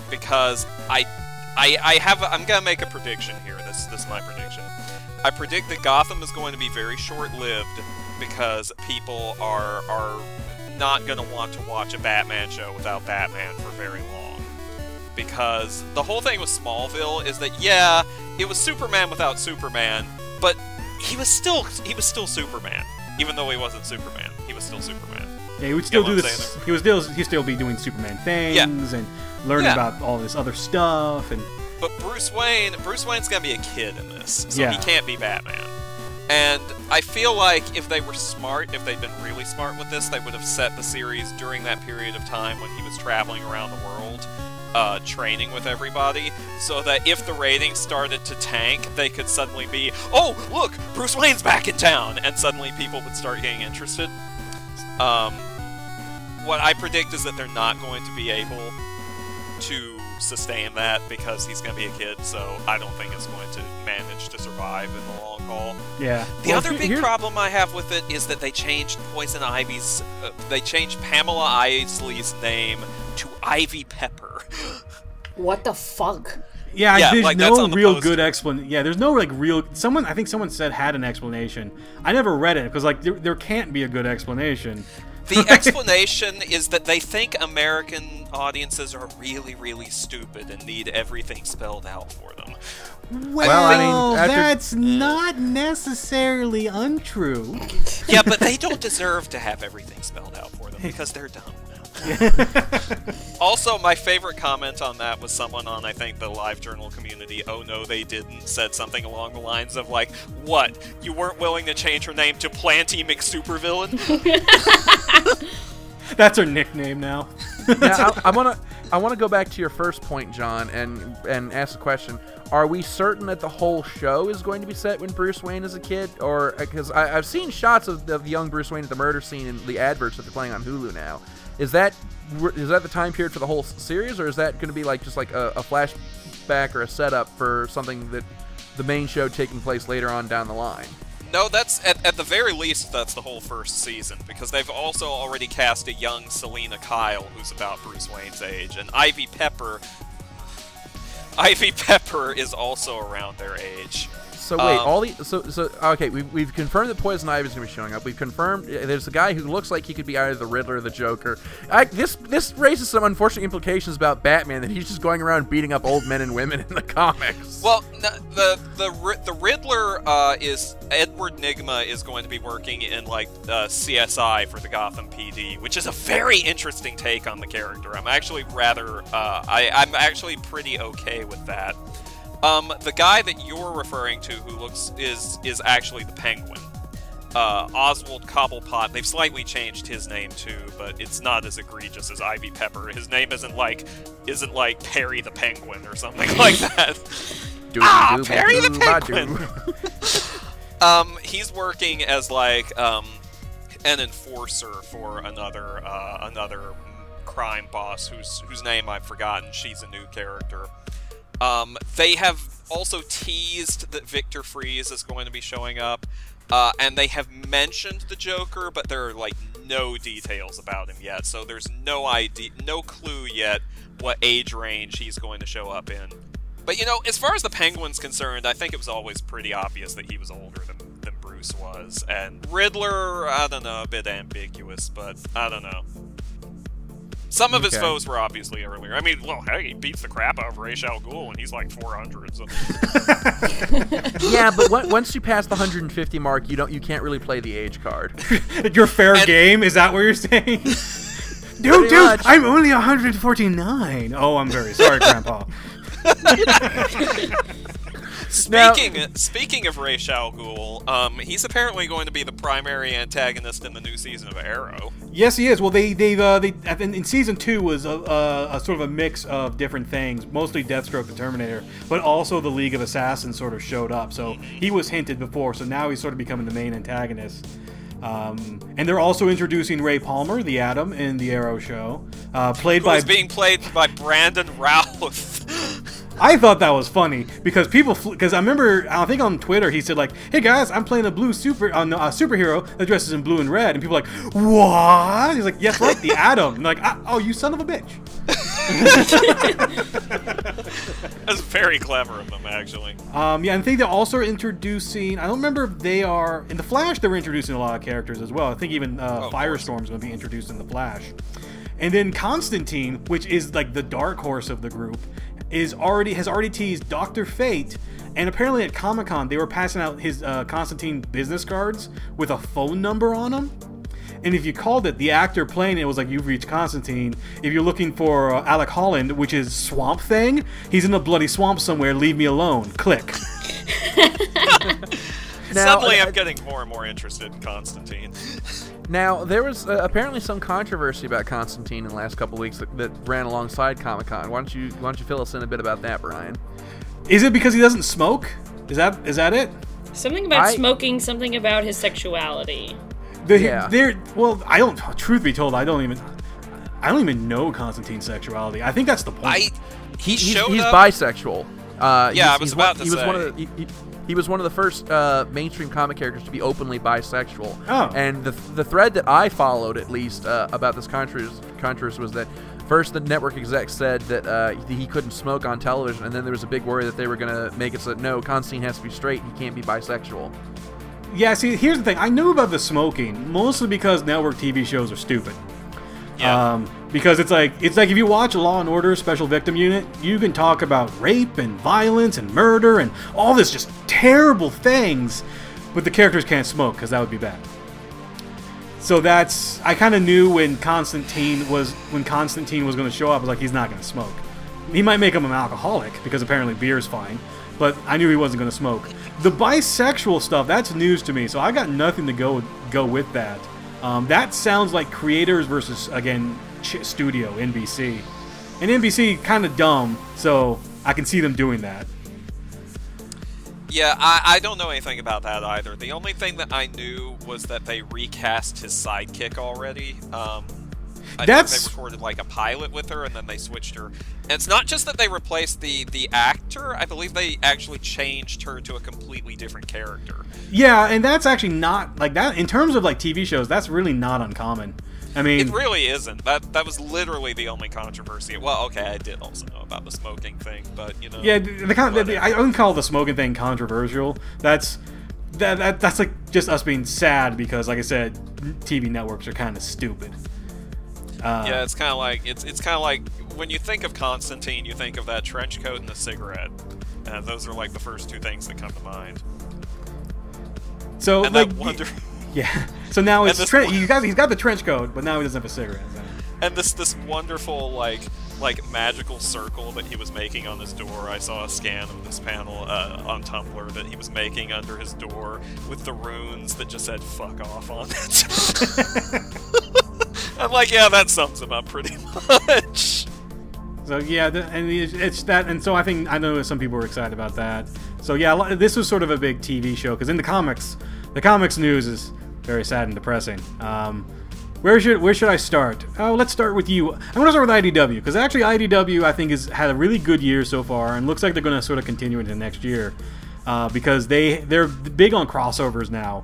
Speaker 4: Because I'm going to make a prediction here. This is my prediction. I predict that Gotham is going to be very short-lived because people are not going to want to watch a Batman show without Batman for very long. Because the whole thing with Smallville is that, yeah, it was Superman without Superman, but he was still Superman. Even though he wasn't Superman, he was still Superman.
Speaker 5: Yeah, he would still do this. He'd still be doing Superman things and learning about all this other stuff.
Speaker 4: But Bruce Wayne's gonna be a kid in this, so he can't be Batman. And I feel like if they were smart, if they'd been really smart with this, they would have set the series during that period of time when he was traveling around the world, training with everybody, so that if the ratings started to tank, they could suddenly be, oh, look, Bruce Wayne's back in town, and suddenly people would start getting interested. What I predict is that they're not going to be able to sustain that because he's going to be a kid, so I don't think it's going to manage to survive in the long haul.
Speaker 5: Yeah.
Speaker 4: The other big problem I have with it is that they changed Poison Ivy's... they changed Pamela Isley's name to Ivy Pepper.
Speaker 3: What the fuck?
Speaker 5: Yeah, there's no real good explanation. Yeah, there's no real... I think someone said had an explanation. I never read it because there can't be a good explanation.
Speaker 4: The explanation is that they think American audiences are really, really stupid and need everything spelled out for them.
Speaker 5: Well, that's not necessarily untrue.
Speaker 4: Yeah, but they don't deserve to have everything spelled out for them because they're dumb. Also, my favorite comment on that was someone on, I think, the LiveJournal community, oh no they didn't, said something along the lines of like, what, you weren't willing to change her name to Planty McSupervillain?
Speaker 5: That's her nickname now.
Speaker 2: Now, I want to go back to your first point, John, and ask the question: are we certain that the whole show is going to be set when Bruce Wayne is a kid? Or because I've seen shots of young Bruce Wayne at the murder scene in the adverts that they're playing on Hulu now. Is that the time period for the whole series, or is that going to be like just like a flashback or a setup for something that the main show taking place later on down the line?
Speaker 4: No, that's at the very least that's the whole first season, because they've also already cast a young Selena Kyle who's about Bruce Wayne's age, and Ivy Pepper is also around their age.
Speaker 2: So wait, all the okay, we've confirmed that Poison Ivy is going to be showing up. We've confirmed there's a guy who looks like he could be either the Riddler or the Joker. This raises some unfortunate implications about Batman, that he's just going around beating up old men and women in the comics.
Speaker 4: Well, the Riddler is Edward Nygma is going to be working in like CSI for the Gotham PD, which is a very interesting take on the character. I'm actually I'm actually pretty okay with that. The guy that you're referring to, who is actually the Penguin, Oswald Cobblepot. They've slightly changed his name too, but it's not as egregious as Ivy Pepper. His name isn't like Perry the Penguin or something like that. Perry the Penguin. He's working as like an enforcer for another crime boss whose name I've forgotten. She's a new character. They have also teased that Victor Fries is going to be showing up, and they have mentioned the Joker, but there are like no details about him yet, so there's no clue yet what age range he's going to show up in. But you know, as far as the Penguin's concerned, I think it was always pretty obvious that he was older than Bruce was, and Riddler, I don't know, a bit ambiguous, but I don't know. Some of his foes were obviously earlier. I mean, well, hey, he beats the crap out of Ra's al Ghul when he's like 400. So.
Speaker 2: Yeah, but once you pass the 150 mark, you can't really play the age card.
Speaker 5: You're fair game? Is that what you're saying? Dude, I'm only 149. Oh, I'm very sorry, Grandpa.
Speaker 4: Speaking of Ra's al Ghul, he's apparently going to be the primary antagonist in the new season of Arrow.
Speaker 5: Yes, he is. Well, they in season 2 was a sort of a mix of different things, mostly Deathstroke the Terminator, but also the League of Assassins sort of showed up. So he was hinted before, so now he's sort of becoming the main antagonist. And they're also introducing Ray Palmer, the Atom, in the Arrow show, being played by
Speaker 4: Brandon Routh.
Speaker 5: I thought that was funny because because I remember, I think on Twitter he said like, "Hey guys, I'm playing a superhero that dresses in blue and red," and people are like, "What?" He's like, "Yes, right, the Atom." And like, "Oh, you son of a bitch."
Speaker 4: That's very clever of them, actually.
Speaker 5: Yeah, and I think they're also introducing. I don't remember if they are in the Flash. They were introducing a lot of characters as well. I think even Firestorm's going to be introduced in the Flash, and then Constantine, which is like the dark horse of the group, has already teased Dr. Fate, and apparently at Comic-Con they were passing out his Constantine business cards with a phone number on them. And if you called it, the actor playing it was like, "You've reached Constantine. If you're looking for Alec Holland, which is Swamp Thing, he's in a bloody swamp somewhere. Leave me alone." Click.
Speaker 4: Suddenly I'm getting more and more interested in Constantine.
Speaker 2: Now, there was apparently some controversy about Constantine in the last couple of weeks that ran alongside Comic-Con. Why don't you fill us in a bit about that, Brian?
Speaker 5: Is it because he doesn't smoke? Is that it?
Speaker 3: Something about smoking, something about his sexuality.
Speaker 5: Well, I don't. Truth be told, I don't even know Constantine's sexuality. I think that's the point.
Speaker 2: He's bisexual.
Speaker 4: I was about to say.
Speaker 2: He was one of the first mainstream comic characters to be openly bisexual.
Speaker 5: Oh.
Speaker 2: And the thread that I followed, at least, about this controversy was that first the network exec said that he couldn't smoke on television, and then there was a big worry that they were going to make it so that, no, Constantine has to be straight, he can't be bisexual.
Speaker 5: Yeah, see, here's the thing. I knew about the smoking, mostly because network TV shows are stupid.
Speaker 4: Yeah.
Speaker 5: Because it's like if you watch Law & Order Special Victim Unit, you can talk about rape and violence and murder and all this just terrible things, but the characters can't smoke because that would be bad. So I kind of knew when Constantine was going to show up, I was like, he's not going to smoke. He might make him an alcoholic because apparently beer's fine, but I knew he wasn't going to smoke. The bisexual stuff, that's news to me, so I got nothing to go with that. That sounds like creators versus, again, studio, NBC. And NBC kind of dumb, so I can see them doing that.
Speaker 4: Yeah, I don't know anything about that either. The only thing that I knew was that they recast his sidekick already. I think they recorded like a pilot with her, and then they switched her. And it's not just that they replaced the actor. I believe they actually changed her to a completely different character.
Speaker 5: Yeah, and that's actually not like that in terms of like TV shows. That's really not uncommon. I mean,
Speaker 4: it really isn't. That was literally the only controversy. Well, okay, I did also know about the smoking thing, but you know.
Speaker 5: Yeah, I wouldn't call the smoking thing controversial. That's like just us being sad because, like I said, TV networks are kind of stupid.
Speaker 4: Yeah, it's kind of like it's kind of like when you think of Constantine, you think of that trench coat and the cigarette, and those are like the first two things that come to mind.
Speaker 5: So
Speaker 4: And
Speaker 5: like,
Speaker 4: that wonder.
Speaker 5: yeah. So now it's
Speaker 4: this-
Speaker 5: he's got the trench coat, but now he doesn't have a cigarette. So.
Speaker 4: And this wonderful like magical circle that he was making on his door. I saw a scan of this panel on Tumblr that he was making under his door with the runes that just said "fuck off" on it. I'm like, yeah, that sums him up pretty much.
Speaker 5: So yeah, and it's that, and so I know some people were excited about that. So yeah, this was sort of a big TV show because in the comics news is very sad and depressing. Where should I start? Oh, let's start with you. I'm going to start with IDW because actually IDW I think has had a really good year so far and looks like they're going to sort of continue into next year because they're big on crossovers now.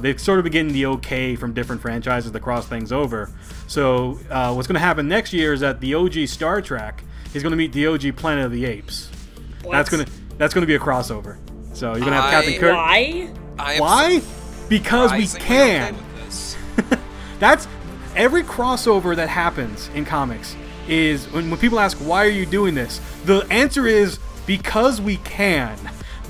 Speaker 5: They've sort of been getting the okay from different franchises to cross things over. So what's going to happen next year is that the OG Star Trek is going to meet the OG Planet of the Apes.
Speaker 3: What?
Speaker 5: That's going to be a crossover. So you're going to have Captain Kirk.
Speaker 3: Why?
Speaker 5: Why? Because we
Speaker 4: surprisingly
Speaker 5: can.
Speaker 4: okay with this.
Speaker 5: That's every crossover that happens in comics is when people ask why are you doing this, the answer is because we can.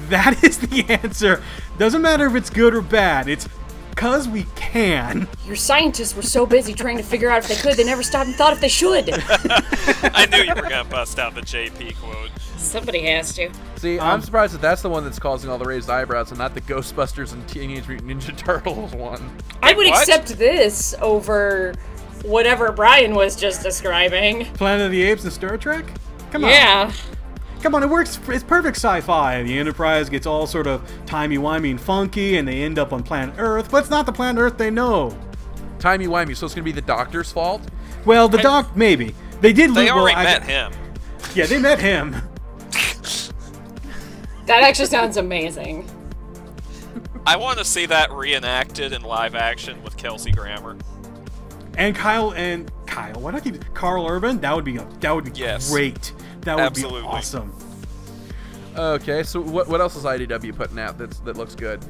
Speaker 5: That is the answer. Doesn't matter if it's good or bad, it's because we can.
Speaker 3: Your scientists were so busy trying to figure out if they could, they never stopped and thought if they should.
Speaker 4: I knew you were gonna bust out the JP quote.
Speaker 3: Somebody has to.
Speaker 2: See, I'm surprised that that's the one that's causing all the raised eyebrows and not the Ghostbusters and Teenage Mutant Ninja Turtles one.
Speaker 3: I would
Speaker 4: what?
Speaker 3: accept this over whatever Brian was just describing.
Speaker 5: Planet of the Apes and Star Trek? Come on.
Speaker 3: Yeah.
Speaker 5: Come on, it works. It's perfect sci-fi. The Enterprise gets all sort of timey-wimey and funky, and they end up on planet Earth, but it's not the planet Earth they know.
Speaker 2: Timey-wimey, so it's going to be the Doctor's fault?
Speaker 5: Well, the Doc, maybe.
Speaker 4: They already met him.
Speaker 5: Yeah, they met him.
Speaker 3: That actually sounds amazing.
Speaker 4: I want to see that reenacted in live action with Kelsey Grammer.
Speaker 5: And Kyle, why not keep Carl Urban? That would be
Speaker 4: Yes.
Speaker 5: great. That would
Speaker 4: Absolutely.
Speaker 5: be awesome.
Speaker 2: Okay, so what else is IDW putting out that looks good?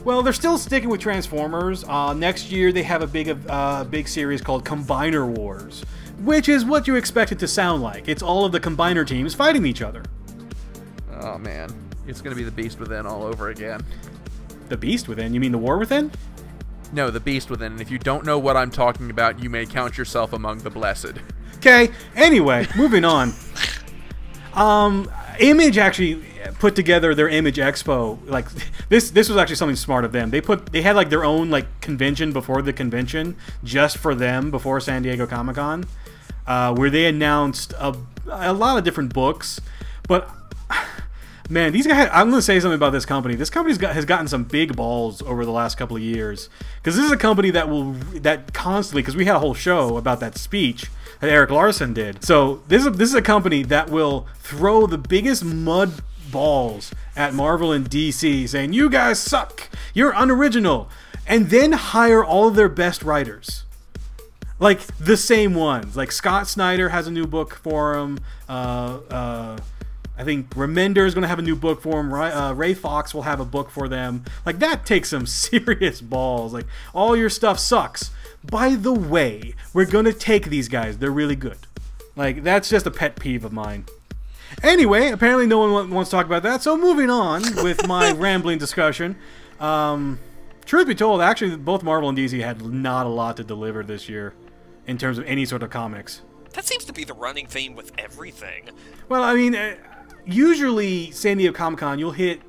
Speaker 5: Well, they're still sticking with Transformers. Next year they have a big series called Combiner Wars, which is what you expect it to sound like. It's all of the Combiner teams fighting each other.
Speaker 2: Oh man, it's going to be the Beast Within all over again.
Speaker 5: The Beast Within? You mean the War Within?
Speaker 2: No, the Beast Within. And if you don't know what I'm talking about, you may count yourself among the blessed.
Speaker 5: Okay. Anyway, moving on. Image actually put together their Image Expo. Like this was actually something smart of them. They had like their own like convention before the convention just for them before San Diego Comic-Con, where they announced a lot of different books. But man, these guys, I'm going to say something about this company. This company has gotten some big balls over the last couple of years. Because this is a company that constantly, because we had a whole show about that speech that Eric Larson did. So this is a company that will throw the biggest mud balls at Marvel and DC saying, you guys suck, you're unoriginal, and then hire all of their best writers. Like the same ones. Like Scott Snyder has a new book for him. I think Remender is going to have a new book for him. Ray Fox will have a book for them. Like, that takes some serious balls. Like, all your stuff sucks. By the way, we're going to take these guys. They're really good. Like, that's just a pet peeve of mine. Anyway, apparently no one wants to talk about that. So moving on with my rambling discussion. Truth be told, actually, both Marvel and DC had not a lot to deliver this year in terms of any sort of comics.
Speaker 4: That seems to be the running theme with everything.
Speaker 5: Well, I mean, usually San Diego Comic-Con, you'll hit,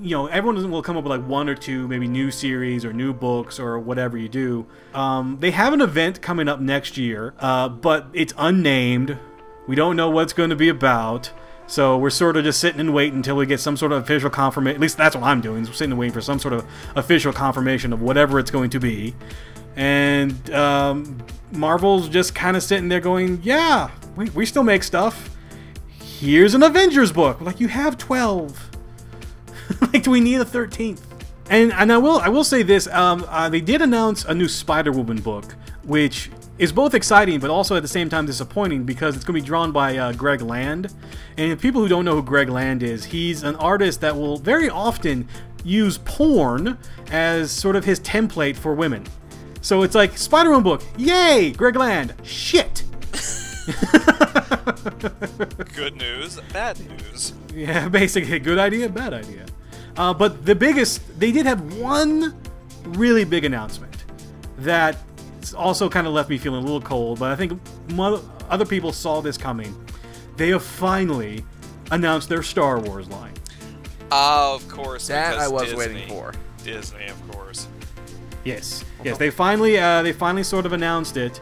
Speaker 5: everyone will come up with like one or two maybe new series or new books or whatever you do. They have an event coming up next year, but it's unnamed. We don't know what it's going to be about. So we're sort of just sitting and waiting until we get some sort of official confirmation. At least that's what I'm doing. We're sitting and waiting for some sort of official confirmation of whatever it's going to be. And Marvel's just kind of sitting there going, yeah, we still make stuff. Here's an Avengers book. Like, you have 12. Like, do we need a 13th? And I will say this. They did announce a new Spider-Woman book, which is both exciting but also at the same time disappointing because it's going to be drawn by Greg Land. And people who don't know who Greg Land is, he's an artist that will very often use porn as sort of his template for women. So it's like, Spider-Man book, yay! Greg Land, shit!
Speaker 4: Good news, bad news.
Speaker 5: Yeah, basically, good idea, bad idea. But the biggest, they did have one really big announcement that also kind of left me feeling a little cold, but I think other people saw this coming. They have finally announced their Star Wars line.
Speaker 4: Of course,
Speaker 2: That I was
Speaker 4: Disney.
Speaker 2: waiting for.
Speaker 4: Disney, of course.
Speaker 5: Yes, they finally sort of announced it.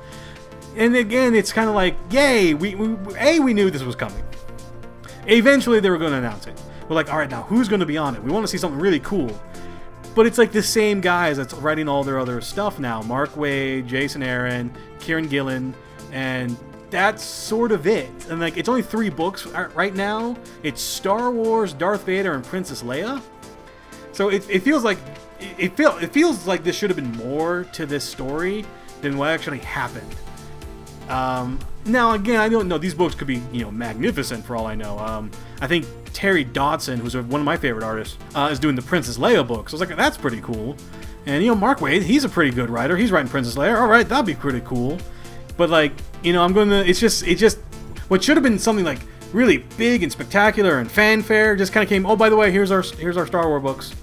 Speaker 5: And again, it's kind of like, yay, we knew this was coming. Eventually, they were going to announce it. We're like, all right, now who's going to be on it? We want to see something really cool. But it's like the same guys that's writing all their other stuff now. Mark Waid, Jason Aaron, Kieran Gillen, and that's sort of it. And like, it's only 3 books right now. It's Star Wars, Darth Vader, and Princess Leia. So it feels like this should have been more to this story than what actually happened. Now again, I don't know. These books could be, magnificent for all I know. I think Terry Dodson, who's one of my favorite artists, is doing the Princess Leia book. So I was like, that's pretty cool. And Mark Waid, he's a pretty good writer. He's writing Princess Leia. All right, that'd be pretty cool. But like, it's just what should have been something like really big and spectacular and fanfare just kind of came. Oh, by the way, here's our Star Wars books.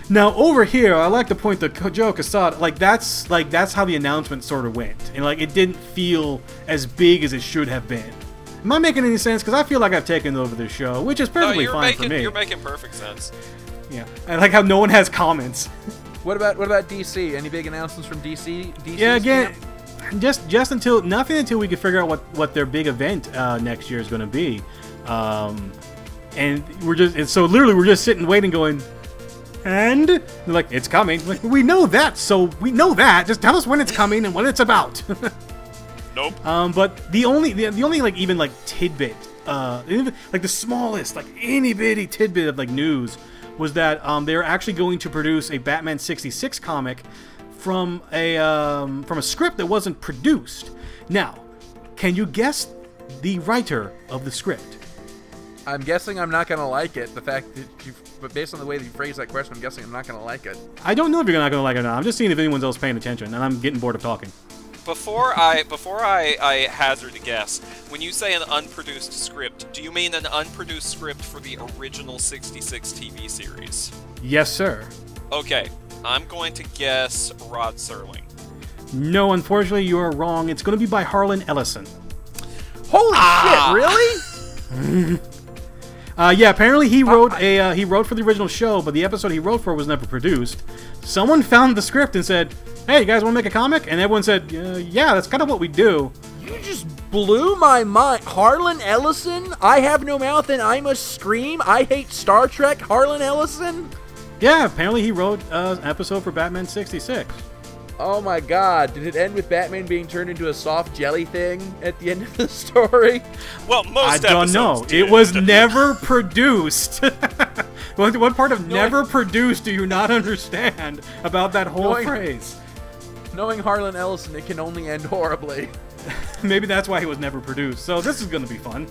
Speaker 5: Now over here, I like to point the joke aside. Like that's how the announcement sort of went, and like it didn't feel as big as it should have been. Am I making any sense? Because I feel like I've taken over this show, which is perfectly fine for me.
Speaker 4: You're making perfect sense.
Speaker 5: Yeah, I like how no one has comments.
Speaker 2: What about DC? Any big announcements from DC?
Speaker 5: Yeah, again, just until we can figure out what their big event next year is going to be, and we're just sitting waiting, going. And they're like, it's coming. Like, we know that, so we know that. Just tell us when it's coming and what it's about.
Speaker 4: Nope.
Speaker 5: But the only like even like tidbit, like the smallest like itty bitty tidbit of like news was that they're actually going to produce a Batman 66 comic from a script that wasn't produced. Now, can you guess the writer of the script?
Speaker 2: I'm guessing I'm not going to like it. The fact that but based on the way that you phrased that question, I'm guessing I'm not going to like it.
Speaker 5: I don't know if you're not going to like it or not. I'm just seeing if anyone's else paying attention, and I'm getting bored of talking.
Speaker 4: Before I hazard a guess, when you say an unproduced script, do you mean an unproduced script for the original 66 TV series?
Speaker 5: Yes, sir.
Speaker 4: Okay, I'm going to guess Rod Serling.
Speaker 5: No, unfortunately, you are wrong. It's going to be by Harlan Ellison.
Speaker 2: Holy shit! Really?
Speaker 5: Yeah, apparently he wrote he wrote for the original show, but the episode he wrote for was never produced. Someone found the script and said, "Hey, you guys want to make a comic?" And everyone said, "Yeah, that's kind of what we do."
Speaker 2: You just blew my mind. Harlan Ellison? I have no mouth and I must scream. I hate Star Trek. Harlan Ellison?
Speaker 5: Yeah, apparently he wrote an episode for Batman 66.
Speaker 2: Oh my god, did it end with Batman being turned into a soft jelly thing at the end of the story?
Speaker 4: Well, most
Speaker 5: I don't know. It was never produced. What part of never produced do you not understand about that whole phrase?
Speaker 2: Knowing Harlan Ellison, it can only end horribly.
Speaker 5: Maybe that's why he was never produced. So this is going to be fun.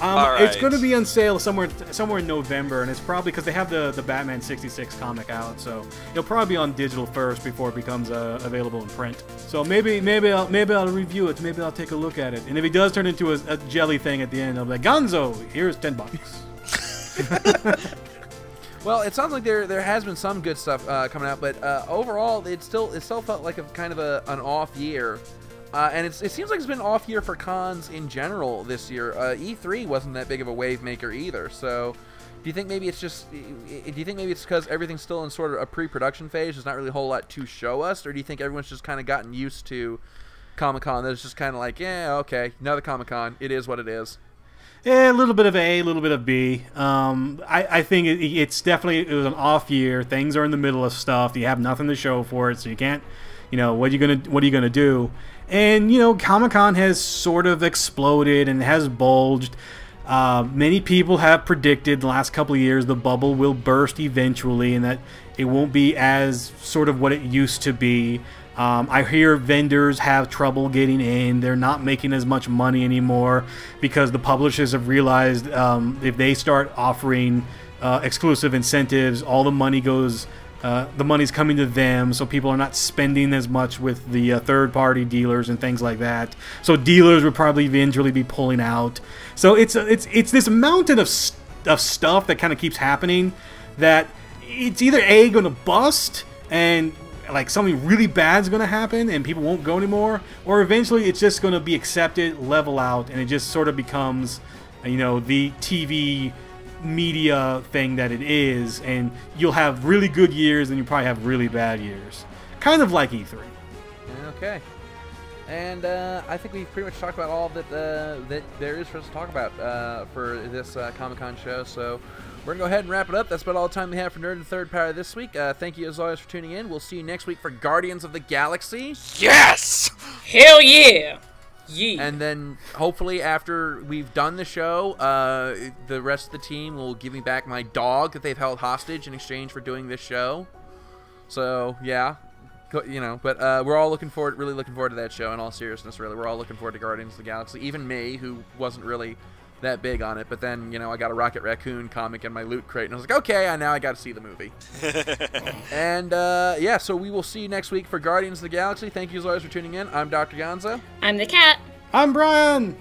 Speaker 4: All right.
Speaker 5: It's going to be on sale somewhere in November, and it's probably because they have the Batman 66 comic out, so it'll probably be on digital first before it becomes available in print. So maybe I'll review it. Maybe I'll take a look at it, and if it does turn into a jelly thing at the end, I'll be like, Gonzo, here's $10.
Speaker 2: Well, it sounds like there has been some good stuff coming out, but overall, it still felt like an off year. And it seems like it's been an off year for cons in general this year. E3 wasn't that big of a wave maker either. So, do you think maybe it's because everything's still in sort of a pre-production phase? There's not really a whole lot to show us, or do you think everyone's just kind of gotten used to Comic-Con? That it's just kind of like, yeah, okay, another Comic-Con. It is what it is.
Speaker 5: Yeah, a little bit of A, a little bit of B. I think it was an off year. Things are in the middle of stuff. You have nothing to show for it, so you can't. What are you gonna do? And Comic-Con has sort of exploded and has bulged. Many people have predicted the last couple of years the bubble will burst eventually, and that it won't be as sort of what it used to be. I hear vendors have trouble getting in. They're not making as much money anymore because the publishers have realized if they start offering exclusive incentives, all the money goes. The money's coming to them, so people are not spending as much with the third-party dealers and things like that. So dealers would probably eventually be pulling out. So it's this mountain of stuff that kind of keeps happening that it's either A, going to bust and like something really bad is going to happen and people won't go anymore, or eventually it's just going to be accepted, level out, and it just sort of becomes, the TV media thing that it is, and you'll have really good years and you probably have really bad years, kind of like E3.
Speaker 2: Okay. And I think we've pretty much talked about all that there is for us to talk about for this Comic-Con show, so we're going to go ahead and wrap it up. That's about all the time we have for Nerd and Third Power this week. Thank you, as always, for tuning in. We'll see you next week for Guardians of the Galaxy.
Speaker 4: Yes!
Speaker 3: Hell yeah! Yeah.
Speaker 2: And then, hopefully, after we've done the show, the rest of the team will give me back my dog that they've held hostage in exchange for doing this show. So, yeah. But we're all really looking forward to that show, in all seriousness, really. We're all looking forward to Guardians of the Galaxy. Even me, who wasn't really that big on it, but then I got a Rocket Raccoon comic in my loot crate and I was like, okay, now I got to see the movie. And so we will see you next week for Guardians of the Galaxy. Thank you as always for tuning in. I'm Dr. Gonzo.
Speaker 3: I'm the cat.
Speaker 5: I'm Brian.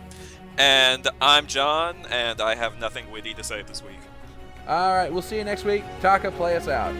Speaker 4: And I'm John, and I have nothing witty to say this week.
Speaker 2: All right, we'll see you next week. Taka, play us out.